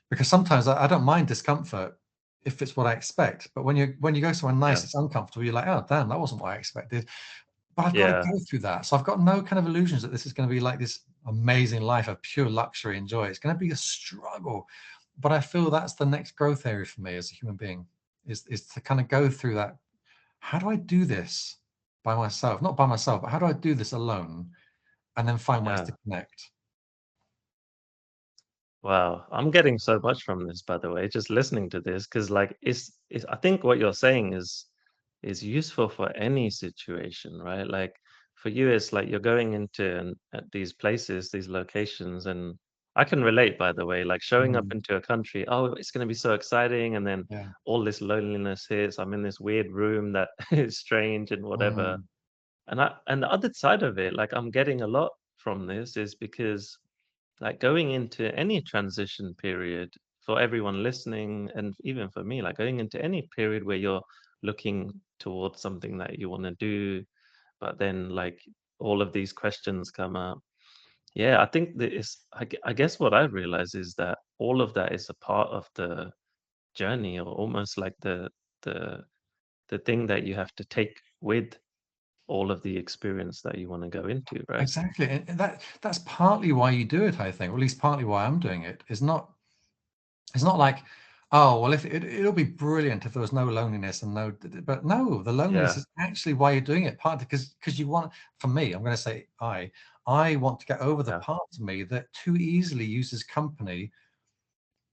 because sometimes I don't mind discomfort if it's what I expect. But when you go somewhere nice, yeah, it's uncomfortable. You're like, oh damn, that wasn't what I expected. But I've got to yeah, go through that. So I've got no kind of illusions that this is going to be like this amazing life of pure luxury and joy. It's going to be a struggle. But I feel that's the next growth area for me as a human being is to kind of go through that. How do I do this by myself? Not by myself, but how do I do this alone? And then find ways yeah. to connect. Wow, I'm getting so much from this, by the way, just listening to this, because like it's I think what you're saying is useful for any situation, right? Like for you, it's like you're going into these places, these locations, and I can relate, by the way, like showing up Mm, into a country, oh, it's going to be so exciting, and then yeah. all this loneliness hits. I'm in this weird room that is strange and whatever. Mm, And the other side of it, like I'm getting a lot from this, is because like going into any transition period for everyone listening and even for me, like going into any period where you're looking towards something that you want to do, but then like all of these questions come up. Yeah, I think that I guess what I realize is that all of that is a part of the journey, or almost like the the thing that you have to take with all of the experience that you want to go into, right? Exactly. And that's partly why you do it, I think, or at least partly why I'm doing it. It's not like, oh, well, if it'll be brilliant if there was no loneliness and no, but no, the loneliness Yeah, is actually why you're doing it. Partly because you want, for me, I'm going to say I want to get over the yeah, part of me that too easily uses company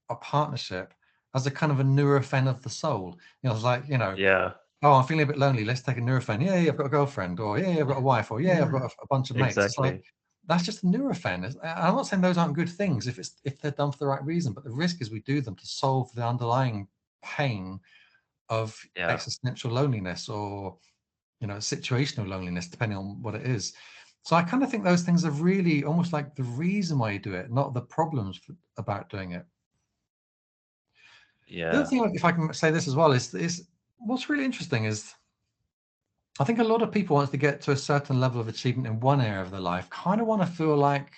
or partnership as a kind of a Nurofen of the soul. It's like, yeah, oh, I'm feeling a bit lonely. Let's take a Nurofen. Yeah, I've got a girlfriend, or yeah, I've got a wife, or yeah, I've got a bunch of mates. It's like exactly. that's just a Nurofen. I'm not saying those aren't good things if they're done for the right reason, but the risk is we do them to solve the underlying pain of Yeah, existential loneliness or situational loneliness, depending on what it is. So I kind of think those things are really almost like the reason why you do it, not the problems about doing it. The other yeah, thing, like, if I can say this as well, is what's really interesting is I think a lot of people, once they get to a certain level of achievement in one area of their life, kind of want to feel like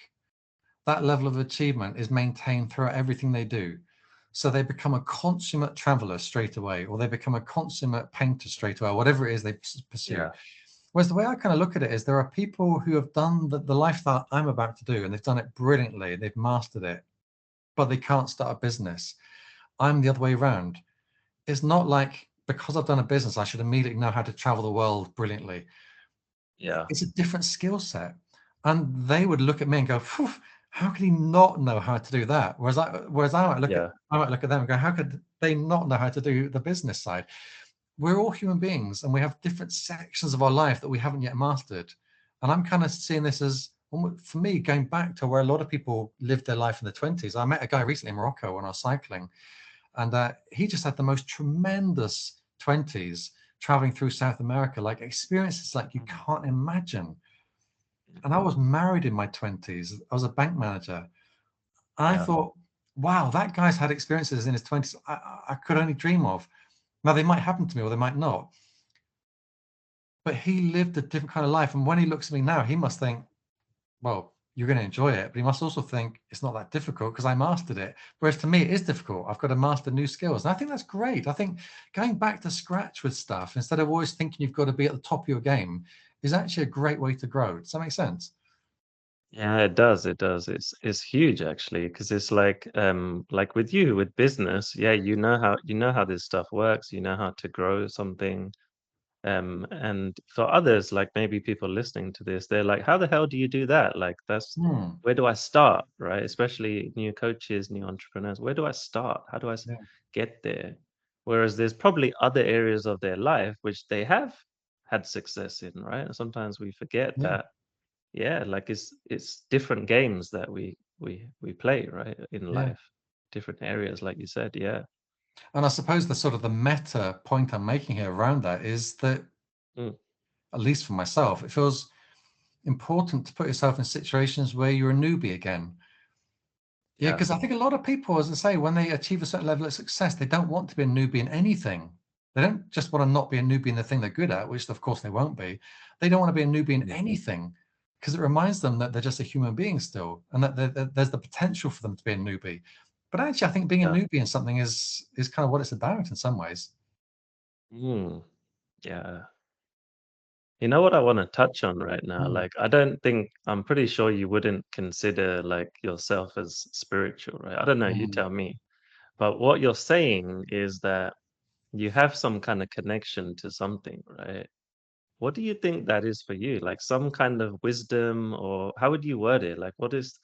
that level of achievement is maintained throughout everything they do. So they become a consummate traveler straight away, or they become a consummate painter straight away, whatever it is they pursue. yeah, Whereas the way I kind of look at it is there are people who have done the life that I'm about to do, and they've done it brilliantly, they've mastered it, but they can't start a business. I'm the other way around. It's not like because I've done a business, I should immediately know how to travel the world brilliantly. yeah, It's a different skill set. And they would look at me and go, "Phew, how could he not know how to do that?" Whereas yeah, I might look at them and go, how could they not know how to do the business side? We're all human beings and we have different sections of our life that we haven't yet mastered. And I'm kind of seeing this as, for me, going back to where a lot of people lived their life in the 20s. I met a guy recently in Morocco when I was cycling, and he just had the most tremendous 20s traveling through South America, like experiences like you mm, can't imagine. And I mhm, was married in my 20s. I was a bank manager. And I yeah, thought, wow, that guy's had experiences in his 20s I could only dream of. Now, they might happen to me or they might not, but he lived a different kind of life. And when he looks at me now, he must think, well, you're going to enjoy it. But he must also think it's not that difficult because I mastered it. Whereas to me, it is difficult. I've got to master new skills. And I think that's great. I think going back to scratch with stuff instead of always thinking you've got to be at the top of your game is actually a great way to grow. Does that make sense? yeah. It does. It does. It's huge actually, because it's like with you with business. Yeah, you know how this stuff works. You know how to grow something. And for others, like maybe people listening to this, they're like, how the hell do you do that? Like, Hmm. where do I start? Right? Especially new coaches, new entrepreneurs. Where do I start? How do Yeah. get there? Whereas there's probably other areas of their life which they have had success in, right? And sometimes we forget Yeah. that, yeah, like it's different games that we play, right, in Yeah. life, different areas, like you said, yeah. And I suppose the sort of the meta point I'm making here around that is that, Mm, at least for myself, it feels important to put yourself in situations where you're a newbie again. Yeah, yeah, because I think a lot of people, as I say, when they achieve a certain level of success, they don't want to be a newbie in anything. They don't just want to not be a newbie in the thing they're good at, which of course they won't be. They don't want to be a newbie in mm, anything because it reminds them that they're just a human being still, and that there's the potential for them to be a newbie. But actually, I think being a yeah. newbie in something is kind of what it's about in some ways. Mm, yeah. You know what I want to touch on right now? Mm, Like, I don't think, I'm pretty sure you wouldn't consider like yourself as spiritual, right? I don't know, you mm. tell me. But what you're saying is that you have some kind of connection to something, right? What do you think that is for you? Like some kind of wisdom, or how would you word it? Like what is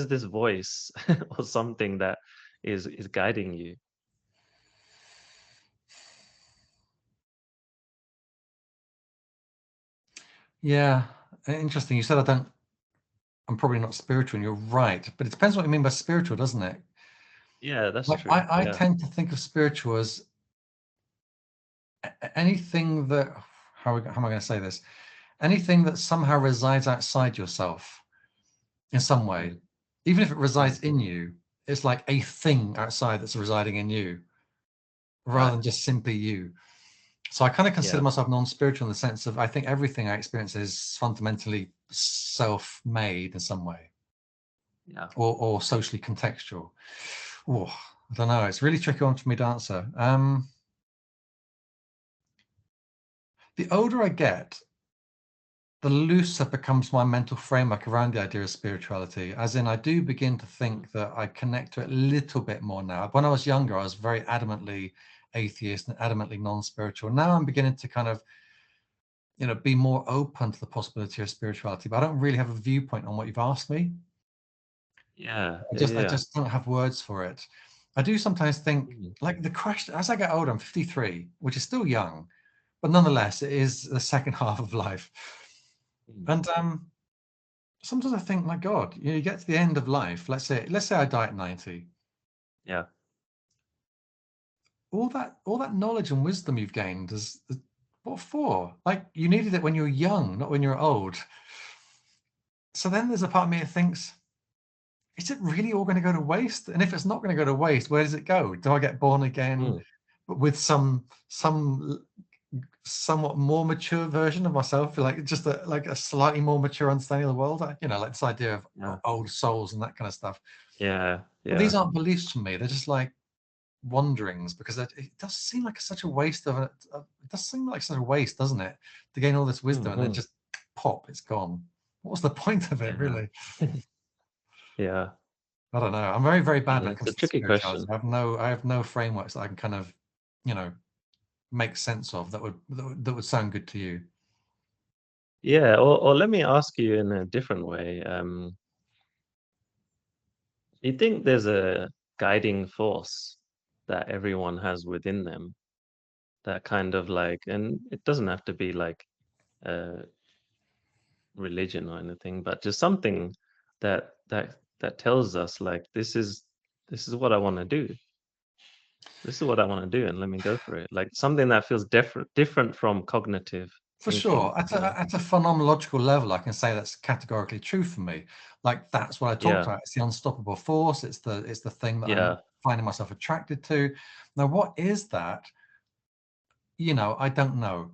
this voice or something that is guiding you? Yeah, interesting. You said I don't. I'm probably not spiritual, and you're right. But it depends what you mean by spiritual, doesn't it? Yeah, that's Like true. I Yeah. tend to think of spiritual as anything that how am I going to say this? Anything that somehow resides outside yourself in some way, Mm, even if it resides mm, in you, it's like a thing outside that's residing in you rather right. than just simply you. So I kind of consider Yeah. myself non-spiritual in the sense of I think everything I experience is fundamentally self-made in some way Yeah. or socially contextual. Oh. I don't know. It's a really tricky one for me to answer. The older I get, the looser becomes my mental framework around the idea of spirituality. As in, I do begin to Mm. think that I connect to it a little bit more now. When I was younger, I was very adamantly atheist and adamantly non-spiritual. Now I'm beginning to kind of, be more open to the possibility of spirituality. But I don't really have a viewpoint on what you've asked me. Yeah, I yeah, just, I yeah. just don't have words for it. I do sometimes think, Mm, like the question, as I get older, I'm 53, which is still young, but nonetheless, it is the second half of life. mm. And sometimes I think, my God, you get to the end of life. Let's say I die at 90. Yeah. All that knowledge and wisdom you've gained is what for? Like you needed it when you were young, not when you're old. So then there's a part of me that thinks, is it really all going to go to waste? And if it's not going to go to waste, where does it go? Do I get born again, Mm, but with some somewhat more mature version of myself, like just like a slightly more mature understanding of the world? Like this idea of yeah, old souls and that kind of stuff. yeah, But these yeah. aren't beliefs for me. They're just like wanderings because it does seem like such a waste it does seem like such a waste, doesn't it? To gain all this wisdom and then Hmm. just pop, it's gone. What was the point of it, Yeah. really? Yeah. I don't know. I'm very, very bad when it It's a comes to tricky spirituality. question. I have no frameworks that I can kind of, you know, make sense of that would sound good to you. Yeah, or let me ask you in a different way. You think there's a guiding force that everyone has within them that kind of like, and it doesn't have to be like a religion or anything, but just something that tells us like this is what I want to do. This is what I want to do, and let me go for it. Like something that feels different from cognitive For thinking, sure. At a phenomenological level, I can say that's categorically true for me. Like that's what I talked Yeah, about. It's the unstoppable force. It's the thing that I'm yeah, finding myself attracted to. Now, what is that? I don't know.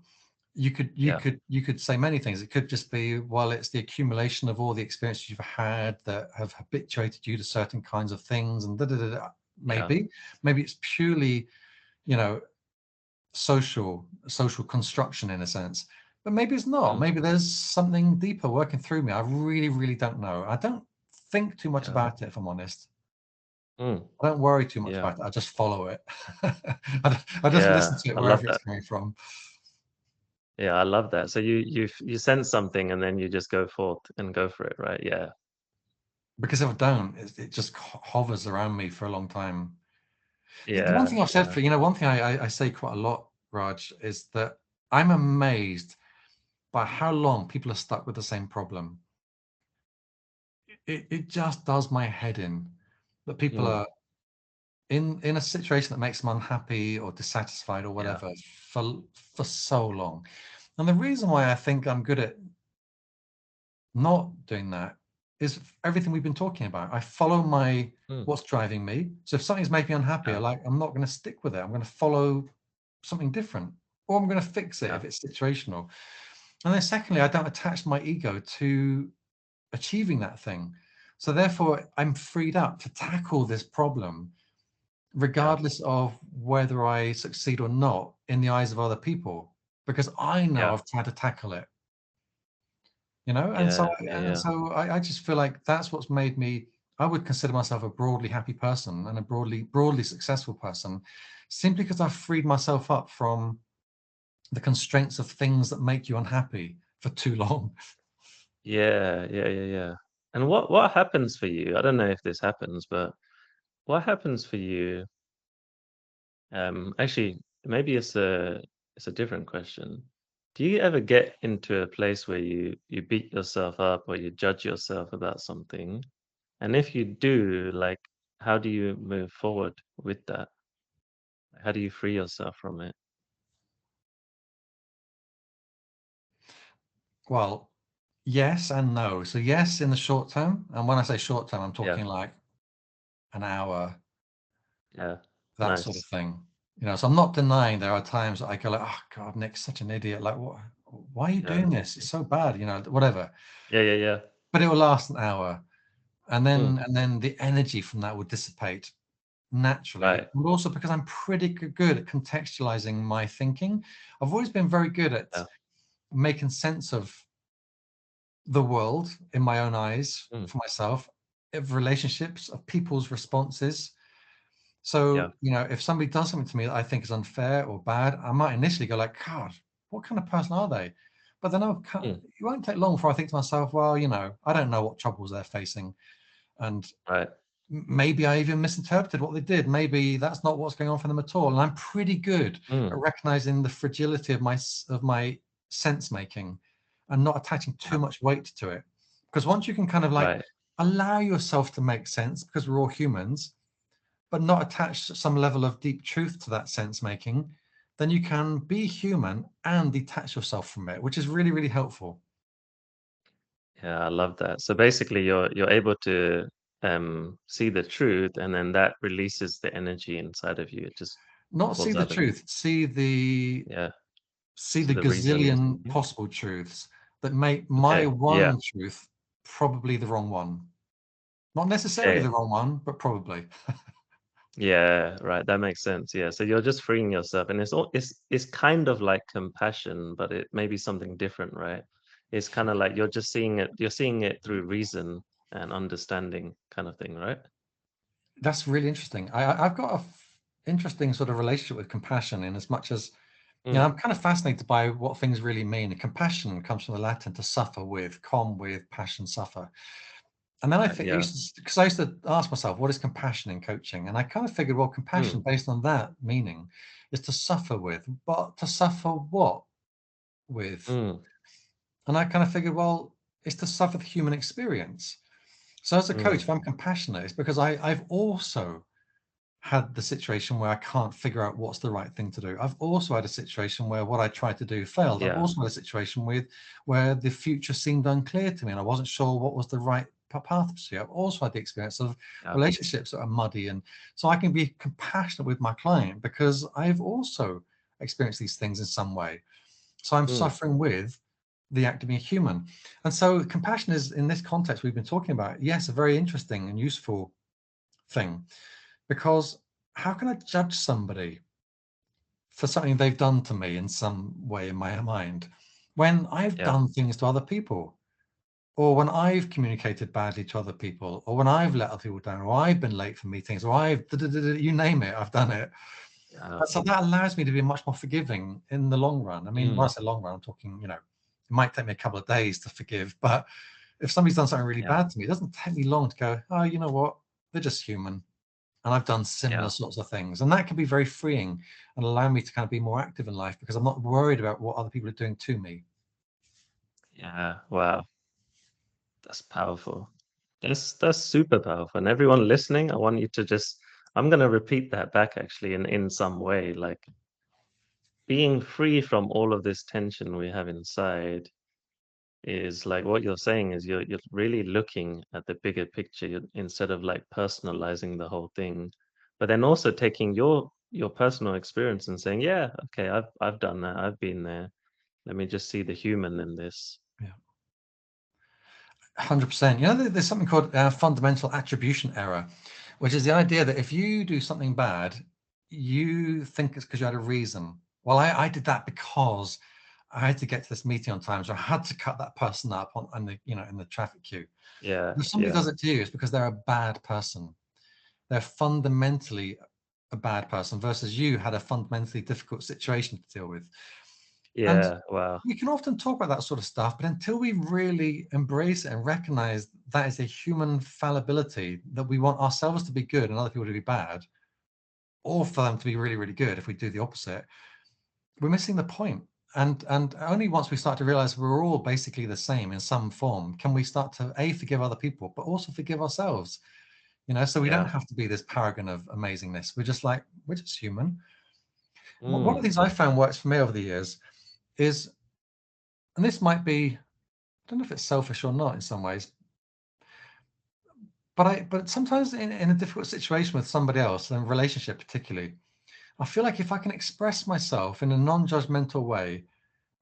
You could you yeah, could you could say many things. It could just be, well, it's the accumulation of all the experiences you've had that have habituated you to certain kinds of things, and da da da. Da. yeah. Maybe it's purely, you know, social construction in a sense, but maybe it's not. Mm, Maybe there's something deeper working through me. I really, really don't know. I don't think too much yeah, about it, if I'm honest. mm, I don't worry too much yeah, about it. I just follow it. I just listen yeah. to it I love wherever it's that. coming from. Yeah, I love that. So you sense something and then you just go forth and go for it, right? Yeah, Because if I don't, it just hovers around me for a long time. The one yeah, thing I've said yeah, one thing I say quite a lot, Raj, is that I'm amazed by how long people are stuck with the same problem. It just does my head in that people mm, are in a situation that makes them unhappy or dissatisfied or yeah, whatever for so long. And the reason why I think I'm good at not doing that is everything we've been talking about. I follow my mm, what's driving me. So if something's making me unhappy, yeah, I'm not going to stick with it. I'm going to follow something different, or I'm going to fix it yeah, if it's situational. And then secondly, I don't attach my ego to achieving that thing. So therefore, I'm freed up to tackle this problem, yeah, regardless of whether I succeed or not in the eyes of other people, because I know yeah, I've tried to tackle it. And so yeah, yeah, and yeah, so I just feel like that's what's made me. I would consider myself a broadly happy person and a broadly successful person, simply because I've freed myself up from the constraints of things that make you unhappy for too long. yeah, yeah, yeah, yeah. And what happens for you? I don't know if this happens, but what happens for you? Actually, maybe it's a different question. Do you ever get into a place where you beat yourself up or you judge yourself about something? And if you do, like, how do you move forward with that? How do you free yourself from it? Well, yes and no. So yes, in the short term, and when I say short term, I'm Yeah, talking like an hour, yeah, that sort of nice. thing. So I'm not denying there are times that I go like, oh God, Nick's such an idiot. Like, what? Why are you Yeah, doing this? It's so bad. Whatever. yeah, yeah, yeah. But it will last an hour, and Mm, then the energy from that will dissipate. naturally, Right. and also because I'm pretty good at contextualizing my thinking. I've always been very good at Yeah. making sense of the world in my own eyes Mm. for myself, of relationships, of people's responses. Yeah. So, if somebody does something to me that I think is unfair or bad, I might initially go like, God, what kind of person are they? But then Mm. it won't take long before I think to myself, well, I don't know what troubles they're facing. And Right. maybe I even misinterpreted what they did. Maybe that's not what's going on for them at all. And I'm pretty good at Mm. recognizing the fragility of my sense making and not attaching too Yeah. much weight to it. Because once you can kind of like Right. allow yourself to make sense, because we're all humans, but not attach some level of deep truth to that sense making, then you can be human and detach yourself from it, which is really, really helpful. Yeah, I love that. So basically you're able to see the truth, and then that releases the energy inside of you. It just Not see pulls the out of you. truth, Yeah. see See the the reason or gazillion something. possible truths that make my Okay. Yeah. one truth probably the wrong one. Not necessarily Okay. the wrong one, but probably. Yeah, right. That makes sense. Yeah. So you're just freeing yourself, and it's kind of like compassion, but it may be something different, right? It's kind of like you're seeing it through reason and understanding kind of thing, right? That's really interesting. I've got a interesting sort of relationship with compassion in as much as, Mm. I'm kind of fascinated by what things really mean. And compassion comes from the Latin to suffer with, com with, passion, suffer. And then Yeah. because I used to ask myself, what is compassion in coaching? And I kind of figured, well, Mm. compassion based on that meaning is to suffer with, but to suffer what with? Mm. And I kind of figured, well, it's to suffer the human experience. So as a coach, Mm. if I'm compassionate, it's because I've also had the situation where I can't figure out what's the right thing to do. I've also had a situation where what I tried to do failed. I've Yeah. also had a situation where the future seemed unclear to me and I wasn't sure what was the right path to pursue. I've also had the experience of Yeah. relationships that are muddy, and so I can be compassionate with my client because I've also experienced these things in some way. So I'm Mm. suffering with the act of being human. And so compassion is, in this context we've been talking about, yes, a very interesting and useful thing, because how can I judge somebody for something they've done to me in some way in my mind when I've Yeah. done things to other people, or when I've communicated badly to other people, or when I've let other people down, or I've been late for meetings, or you name it, I've done it. Yeah. And so that allows me to be much more forgiving in the long run. I mean, when I Mm. say long run, I'm talking, it might take me a couple of days to forgive, but if somebody's done something really Yeah. bad to me, it doesn't take me long to go, oh, you know what? They're just human. And I've done similar Yeah. sorts of things. And that can be very freeing and allow me to kind of be more active in life because I'm not worried about what other people are doing to me. Yeah. Wow. That's powerful. That's super powerful. And everyone listening, I want you to just I'm gonna repeat that back actually in some way. Like being free from all of this tension we have inside is like what you're saying is you're really looking at the bigger picture instead of like personalizing the whole thing, but then also taking your personal experience and saying, yeah, okay, I've done that, I've been there. Let me just see the human in this. Yeah, 100%. There's something called fundamental attribution error, which is the idea that if you do something bad, you think it's because you had a reason. Well, I did that because I had to get to this meeting on time, so I had to cut that person up in the traffic queue. Yeah, If somebody yeah, does it to you, it's because they're a bad person. They're fundamentally a bad person versus you had a fundamentally difficult situation to deal with. And yeah. Wow. we can often talk about that sort of stuff, but until we really embrace it and recognize that is a human fallibility, that we want ourselves to be good and other people to be bad, or for them to be really, really good if we do the opposite, we're missing the point. And only once we start to realize we're all basically the same in some form, can we start to forgive other people, but also forgive ourselves. So we don't Yeah. have to be this paragon of amazingness. We're just human. One of the Mm. things I found works for me over the years is, and this might be, I don't know if it's selfish or not in some ways, but sometimes in a difficult situation with somebody else, in a relationship particularly, I feel like if I can express myself in a non-judgmental way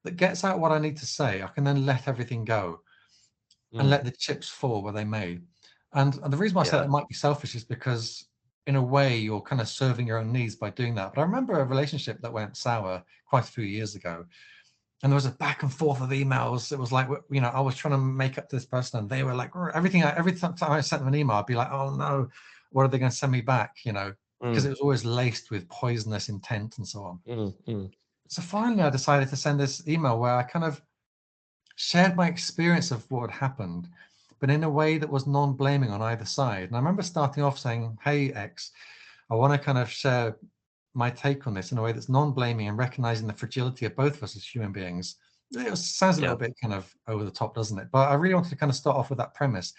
that gets out what I need to say, I can then let everything go and Mm. let the chips fall where they may. And the reason why I say Yeah. that might be selfish is because in a way, you're kind of serving your own needs by doing that. But I remember a relationship that went sour quite a few years ago, and there was a back and forth of emails. It was like, I was trying to make up to this person, and they were like, every time I sent them an email, I'd be like, oh no, what are they going to send me back? Because Mm, it was always laced with poisonous intent and so on. mm, mm. So finally, I decided to send this email where I kind of shared my experience of what had happened, but in a way that was non-blaming on either side. And I remember starting off saying, hey, X, I want to kind of share my take on this in a way that's non-blaming and recognizing the fragility of both of us as human beings. Sounds a little Yeah, bit kind of over the top, doesn't it? But I really wanted to kind of start off with that premise.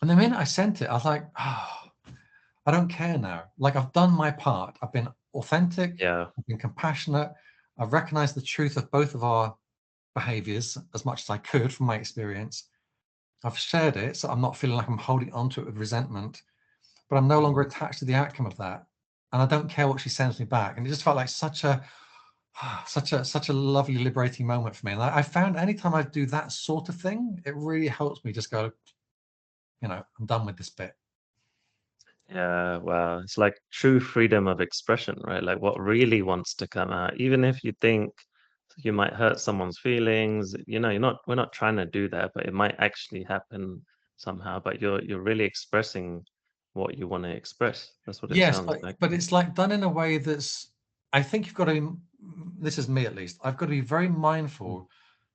And the minute I sent it, I was like, oh, I don't care now. Like, I've done my part. I've been authentic. yeah, I've been compassionate. I've recognized the truth of both of our behaviors as much as I could from my experience. I've shared it, so I'm not feeling like I'm holding onto it with resentment, but I'm no longer mm, attached to the outcome of that. And I don't care what she sends me back. And it just felt like such a such a lovely liberating moment for me. And I found anytime I do that sort of thing, it really helps me just go, I'm done with this bit. yeah. Wow, it's like true freedom of expression, right? Like what really wants to come out, even if you think you might hurt someone's feelings. We're not trying to do that, but it might actually happen somehow. But you're really expressing what you want to express. That's what it Yes, sounds but like. but it's like done in a way that's, I think you've got to be, this is me at least, I've got to be very Mm. mindful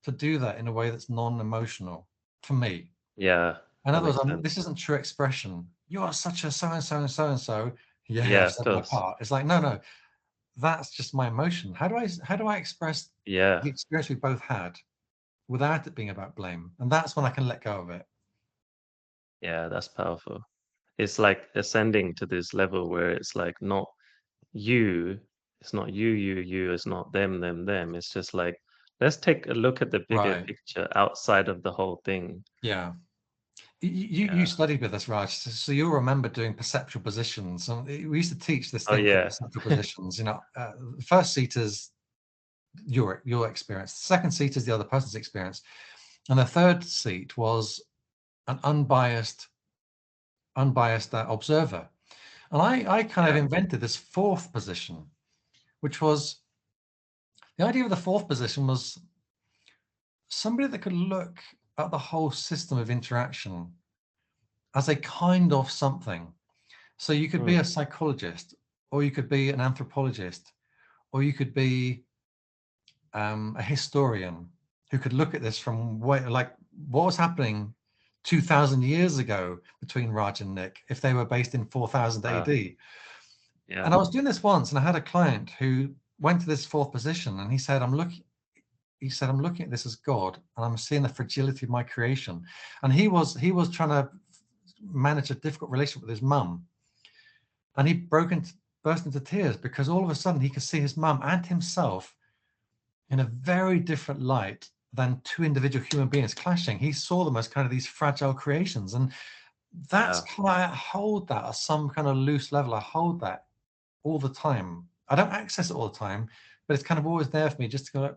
to do that in a way that's non-emotional for me. Yeah, In that other words, makes sense. this isn't true expression. You are such a so and so and so and so. Yeah, Yeah, I've of said my course. part. It's like, no, no, that's just my emotion. How do I express Yeah, the experience we both had without it being about blame? And that's when I can let go of it. yeah, that's powerful. It's like ascending to this level where it's like not you, it's not you, it's not them. It's just like, let's take a look at the bigger Right. picture outside of the whole thing. Yeah. You Yeah. studied with us, Raj, so you'll remember doing perceptual positions. And we used to teach this Oh, thing called yeah. perceptual positions. The first seat is your experience. The second seat is the other person's experience, and the third seat was an unbiased observer. And I kind of Yeah. invented this fourth position, which was the idea of the fourth position was somebody that could look at the whole system of interaction as a kind of something. So you could be Mm, a psychologist, or you could be an anthropologist, or you could be a historian who could look at this from like what was happening 2,000 years ago between Raj and Nick if they were based in 4000 wow. AD. Yeah. And I was doing this once, and I had a client who went to this fourth position, and he said, I'm looking at this as God, and I'm seeing the fragility of my creation. And he was trying to manage a difficult relationship with his mum, and he burst into tears because all of a sudden he could see his mum and himself in a very different light than two individual human beings clashing. He saw them as kind of these fragile creations, and that's Yeah. kind of, I hold that at some kind of loose level. I hold that all the time. I don't access it all the time, but it's kind of always there for me just to go,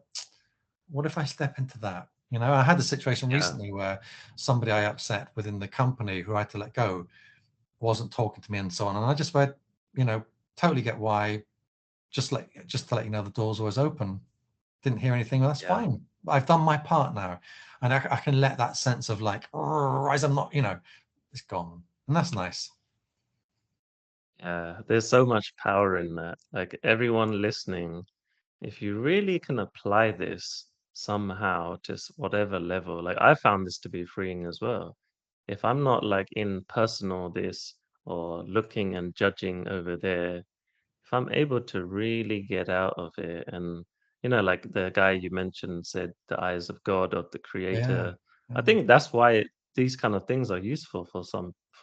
what if I step into that? I had a situation Yeah. recently where somebody I upset within the company who I had to let go wasn't talking to me and so on. And I just went, totally get why. Just to let you know, the door's always open. Didn't hear anything. Well, that's Yeah. fine. I've done my part now, and I can let that sense of like, rise, I'm not, it's gone, and that's nice. Yeah. There's so much power in that. Like everyone listening, if you really can apply this somehow to whatever level, like I found this to be freeing as well. If I'm not like in personal this or looking and judging over there, if I'm able to really get out of it and like the guy you mentioned said the eyes of God, of the Yeah, creator. I yeah, think that's why these kind of things are useful for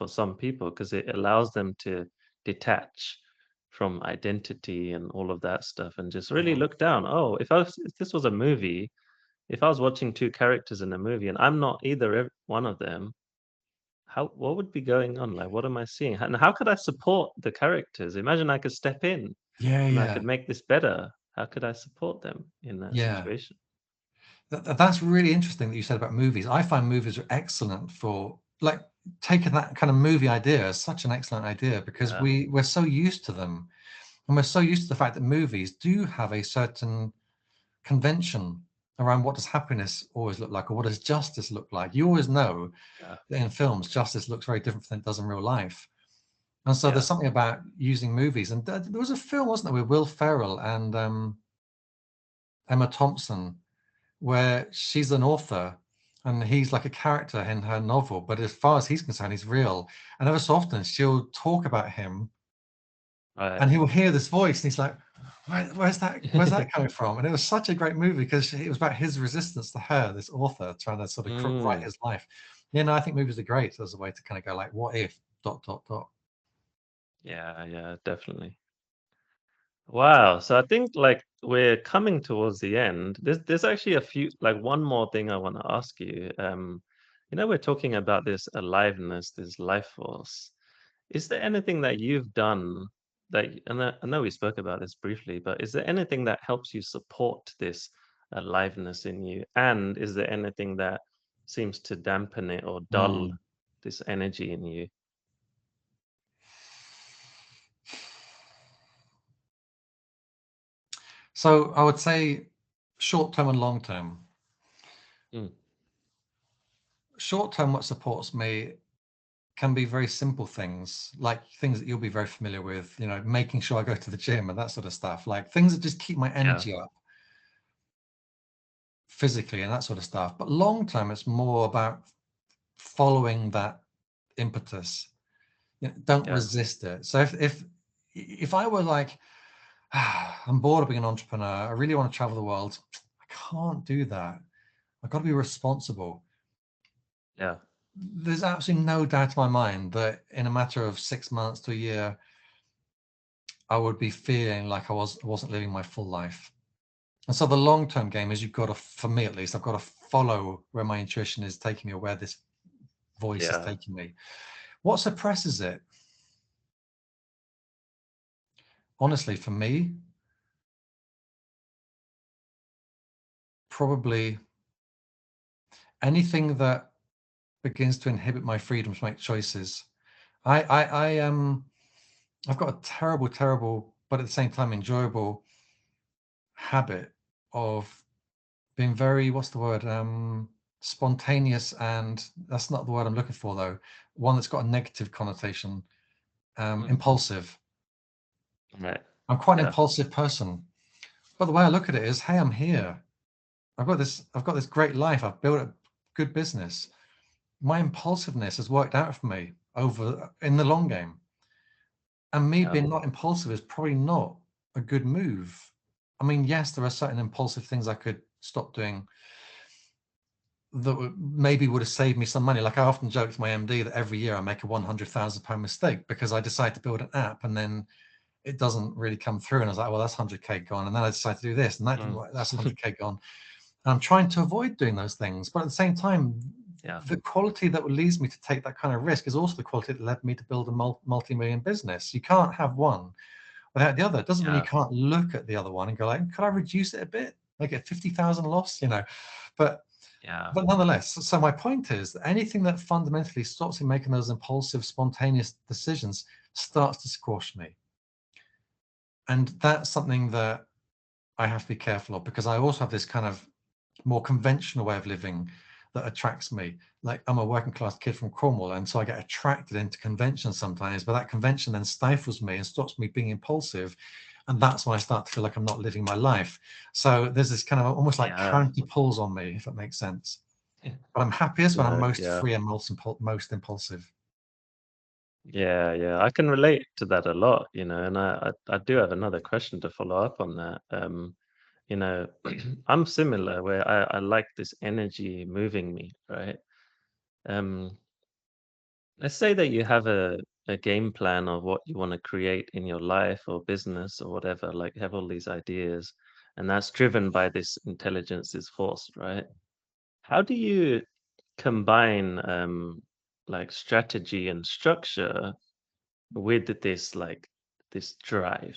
some people because it allows them to detach from identity and all of that stuff and just really yeah, look down. Oh, if this was a movie, if I was watching two characters in a movie and I'm not either one of them, what would be going on? Like, what am I seeing? And how could I support the characters? Imagine I could step in yeah, and I yeah, could make this better. How could I support them in that yeah. situation? That's really interesting that you said about movies. I find movies are excellent for like taken that kind of movie idea as such an excellent idea, because Yeah, we're so used to them, and we're so used to the fact that movies do have a certain convention around what does happiness always look like, or what does justice look like. You always know yeah, that in films justice looks very different than it does in real life. And so there's yeah. something about using movies. And there was a film, wasn't there, with Will Ferrell and Emma Thompson, where she's an author and he's like a character in her novel, but as far as he's concerned, he's real. And ever so often she'll talk about him, Right. and he will hear this voice, and he's like, where's that coming from? And it was such a great movie because it was about his resistance to her, this author, trying to sort of write Mm. his life. You know, I think movies are great as a way to kind of go like, what if dot dot dot. Yeah, yeah, definitely. Wow. So I think like we're coming towards the end. There's actually a few like one more thing I want to ask you. We're talking about this aliveness, this life force. Is there anything that you've done and I know we spoke about this briefly, but is there anything that helps you support this aliveness in you? And is there anything that seems to dampen it or dull Mm. this energy in you? So I would say short term and long term. Mm, Short term, what supports me can be very simple things, like things that you'll be very familiar with, making sure I go to the gym and that sort of stuff, like things that just keep my yeah, energy up physically and that sort of stuff. But long term, it's more about following that impetus. Don't yeah, resist it. So if I were like, I'm bored of being an entrepreneur, I really want to travel the world, I can't do that. I've got to be responsible. yeah, There's absolutely no doubt in my mind that in a matter of 6 months to a year, I would be feeling like I wasn't living my full life. And so the long term game is, you've got to, for me at least, I've got to follow where my intuition is taking me, or where this voice is yeah, taking me. What suppresses it? Honestly, for me, probably anything that begins to inhibit my freedom to make choices. I've got a terrible, terrible, but at the same time enjoyable habit of being very, what's the word? Spontaneous, and that's not the word I'm looking for though. One that's got a negative connotation. mm, Impulsive. right, I'm quite an yeah, impulsive person. But the way I look at it is, hey, I'm here. I've got this great life. I've built a good business. My impulsiveness has worked out for me over in the long game. And me yeah, being not impulsive is probably not a good move. I mean, yes, there are certain impulsive things I could stop doing that maybe would have saved me some money. Like, I often joke to my MD that every year I make a £100,000 mistake because I decide to build an app and then it doesn't really come through. And I was like, well, that's 100K gone. And then I decide to do this and that didn't mm, work. That's 100K gone. And I'm trying to avoid doing those things. But at the same time, yeah, the quality that leads me to take that kind of risk is also the quality that led me to build a multi-million business. You can't have one without the other. It doesn't mean you yeah, can't look at the other one and go like, could I reduce it a bit? Like a 50,000 loss. But yeah, but nonetheless, so my point is that anything that fundamentally stops me making those impulsive, spontaneous decisions starts to squash me. And that's something that I have to be careful of, because I also have this kind of more conventional way of living that attracts me. Like, I'm a working class kid from Cornwall, and so I get attracted into convention sometimes, but that convention then stifles me and stops me being impulsive. And that's when I start to feel like I'm not living my life. So there's this kind of almost like yeah, counter pulls on me, if that makes sense. But I'm happiest when I'm no, most yeah. free and most impulsive. Yeah, yeah, I can relate to that a lot, and I do have another question to follow up on that. You know, I'm similar where I like this energy moving me, right? Um, let's say that you have a game plan of what you want to create in your life or business or whatever, like have all these ideas, and that's driven by this intelligence, this force, right? How do you combine like strategy and structure with this like this drive?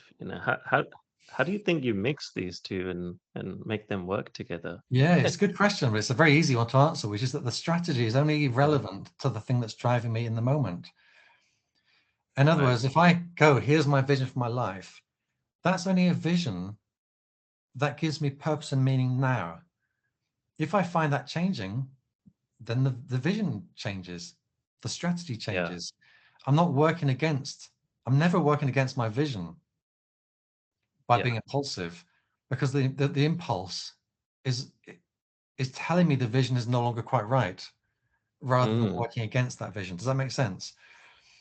How how do you think you mix these two and make them work together? Yeah, it's a good question, but it's a very easy one to answer, which is that the strategy is only Mm, relevant to the thing that's driving me in the moment. In other right. words, if I go, here's my vision for my life, that's only a vision that gives me purpose and meaning now. If I find that changing, then the vision changes, the strategy Yeah. changes. I'm not working against, I'm never working against my vision by Yeah. being impulsive, because the impulse is is telling me the vision is no longer quite right, rather than Mm. working against that vision. Does that make sense?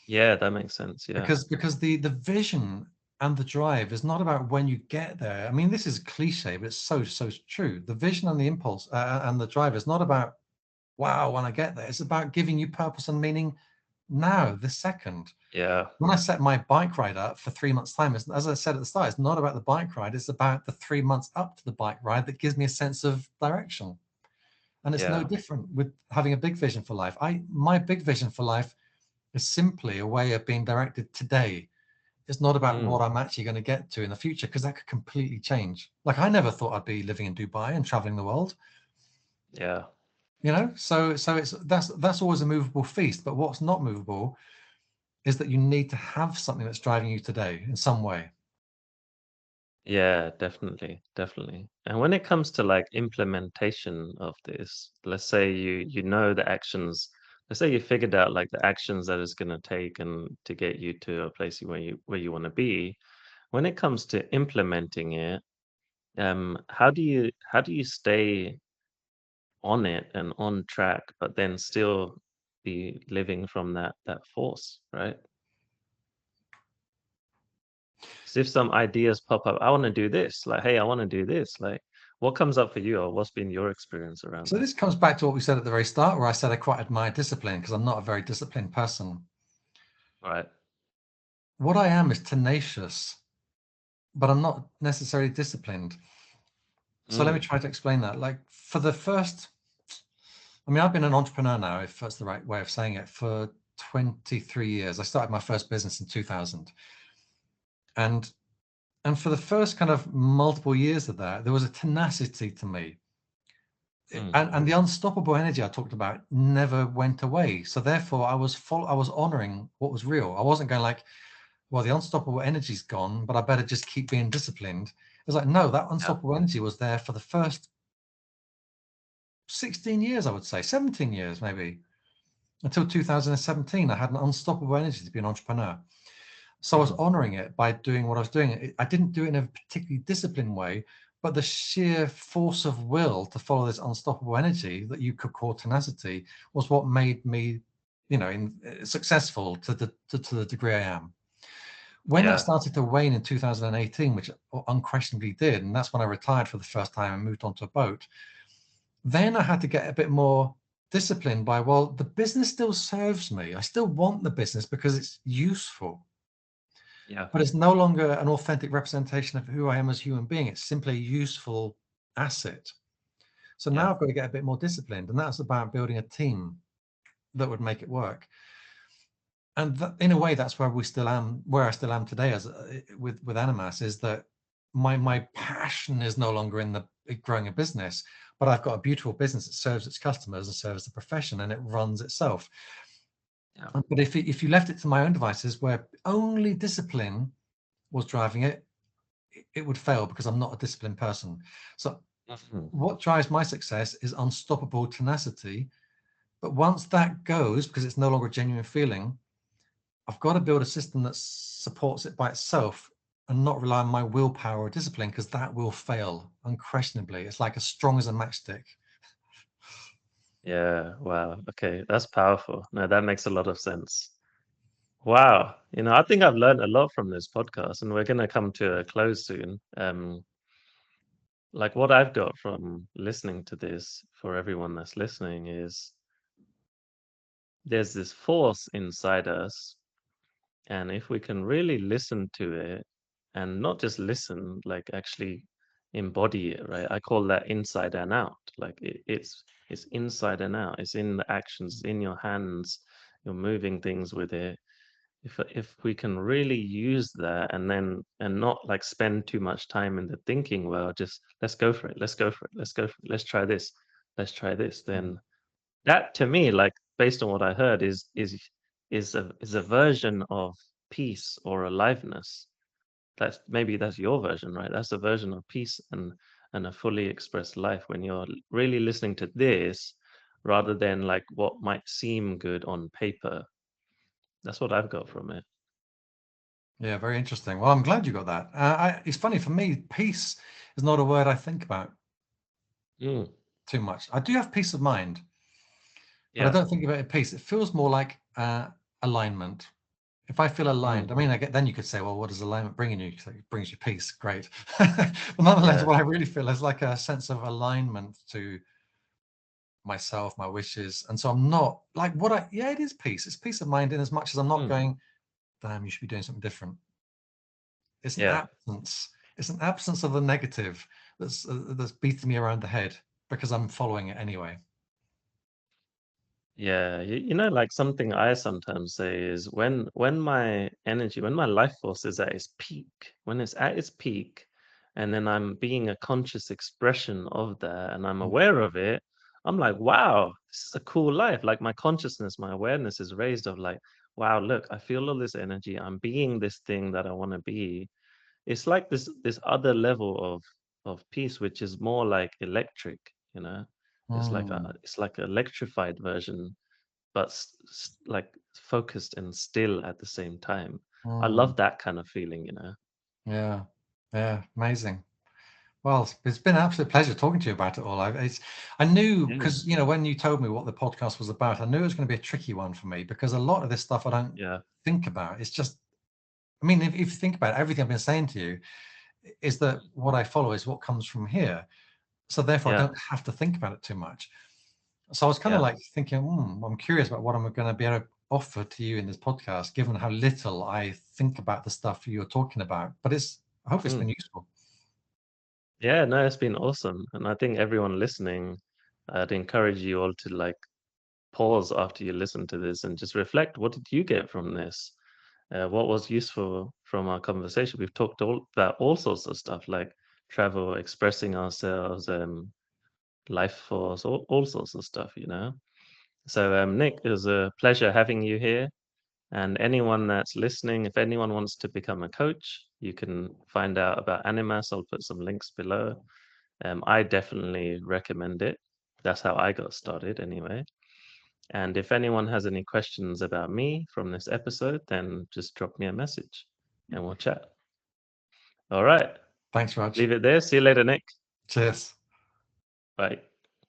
Yeah, that makes sense. Yeah. Because the vision and the drive is not about when you get there. I mean, this is cliche, but it's so true. The vision and the impulse and the drive is not about wow when I get there. It's about giving you purpose and meaning now, this second. Yeah. When I set my bike ride up for 3 months' time, as I said at the start, it's not about the bike ride. It's about the 3 months up to the bike ride that gives me a sense of direction. And it's no Yeah. different with having a big vision for life. My big vision for life is simply a way of being directed today. It's not about Mm. what I'm actually going to get to in the future, because that could completely change. Like I never thought I'd be living in Dubai and traveling the world, Yeah. you know? So it's that's always a movable feast. But what's not movable is that you need to have something that's driving you today in some way. Yeah, definitely, definitely. And when it comes to like implementation of this, let's say you know the actions, let's say you figured out like the actions that it's gonna take and to get you to a place where you want to be. When it comes to implementing it, how do you stay on it and on track, but then still be living from that force, right? 'Cause if some ideas pop up, I want to do this, like, hey, I want to do this, like, what comes up for you, or what's been your experience around So that? this comes back to what we said at the very start, where I said I quite admire discipline because I'm not a very disciplined person. Right. What I am is tenacious, but I'm not necessarily disciplined. So let me Mm, try to explain that. Like for the first, I mean, I've been an entrepreneur now, if that's the right way of saying it, for 23 years. I started my first business in 2000. And and for the first kind of multiple years of that, there was a tenacity to me. mm, And the unstoppable energy I talked about never went away. So therefore I was honoring what was real. I wasn't going like, well, the unstoppable energy's gone, but I better just keep being disciplined. It was like, no, that yeah, unstoppable energy was there for the first 16 years, I would say, 17 years maybe, until 2017. I had an unstoppable energy to be an entrepreneur. So I was mhm, honoring it by doing what I was doing. I didn't do it in a particularly disciplined way, but the sheer force of will to follow this unstoppable energy that you could call tenacity was what made me, successful to the degree I am. When that yeah, started to wane in 2018, which unquestionably did, and that's when I retired for the first time and moved onto a boat, then I had to get a bit more disciplined by, well, the business still serves me. I still want the business because it's useful, yeah, but it's no longer an authentic representation of who I am as a human being. It's simply a useful asset. So now yeah, I've got to get a bit more disciplined, and that's about building a team that would make it work. And in a way, that's where we still am, where I still am today, as with animas, is that my passion is no longer in the growing a business, but I've got a beautiful business that serves its customers and serves the profession, and it runs itself. yeah, But if you left it to my own devices, where only discipline was driving it, it would fail because I'm not a disciplined person. So mhm, what drives my success is unstoppable tenacity. But once that goes, because it's no longer a genuine feeling, I've got to build a system that supports it by itself and not rely on my willpower or discipline, because that will fail unquestionably. It's like as strong as a matchstick. yeah. Wow. Okay, that's powerful. No, that makes a lot of sense. Wow. I think I've learned a lot from this podcast, and we're gonna come to a close soon. Like what I've got from listening to this for everyone that's listening is there's this force inside us. And if we can really listen to it and not just listen, like actually embody it, right? I call that inside and out. Like it's inside and out. It's in the actions, in your hands. You're moving things with it. if we can really use that and not like spend too much time in the thinking, well, just let's go for it, let's go for it, let's go for it, let's try this, Mm. then that to me, like based on what I heard, is a version of peace or aliveness. That's your version, right? That's a version of peace and a fully expressed life when you're really listening to this rather than like what might seem good on paper. That's what I've got from it. Yeah, very interesting. Well, I'm glad you got that. It's funny for me, peace is not a word I think about Mm, too much. I do have peace of mind, but I yeah. don't think about it peace. It feels more like alignment. If I feel aligned, Mm, I mean, then you could say, well, what does alignment bring in you? So it brings you peace. Great. But nonetheless, yeah. what I really feel is like a sense of alignment to myself, my wishes. And so I'm not like yeah, it is peace. It's peace of mind in as much as I'm not Mm, going, damn, you should be doing something different. It's an yeah. absence. It's an absence of the negative that's beating me around the head because I'm following it anyway. Yeah, like something I sometimes say is when my energy, when my life force is at its peak, when it's at its peak, and then I'm being a conscious expression of that and I'm Mm, aware of it, I'm like, wow, this is a cool life. Like my consciousness, my awareness is raised of like, wow, look, I feel all this energy. I'm being this thing that I want to be. It's like this other level of peace, which is more like electric, you know. mm, It's like an electrified version but like focused and still at the same time. I mm. love that kind of feeling, you know? Yeah, yeah, amazing. Well, it's been an absolute pleasure talking to you about it all. I knew Yeah. because when you told me what the podcast was about, I knew it was going to be a tricky one for me because a lot of this stuff I don't Yeah. think about. It's just, I mean, if you think about it, everything I've been saying to you is that what I follow is what comes from here. So therefore, I Yeah. don't have to think about it too much. So I was kind of Yeah. like thinking, I'm curious about what I'm going to be able to offer to you in this podcast, given how little I think about the stuff you're talking about. But I hope it's Mm. been useful. Yeah, no, it's been awesome. And I think everyone listening, I'd encourage you all to like pause after you listen to this and just reflect. What did you get from this? What was useful from our conversation? We've talked about all sorts of stuff like travel, expressing ourselves, life force, all sorts of stuff, you know? So, Nick, it was a pleasure having you here. And anyone that's listening, if anyone wants to become a coach, you can find out about Animas. I'll put some links below. I definitely recommend it. That's how I got started, anyway. And if anyone has any questions about me from this episode, then just drop me a message and we'll chat. All right. Thanks, Raj. Leave it there. See you later, Nick. Cheers. Bye.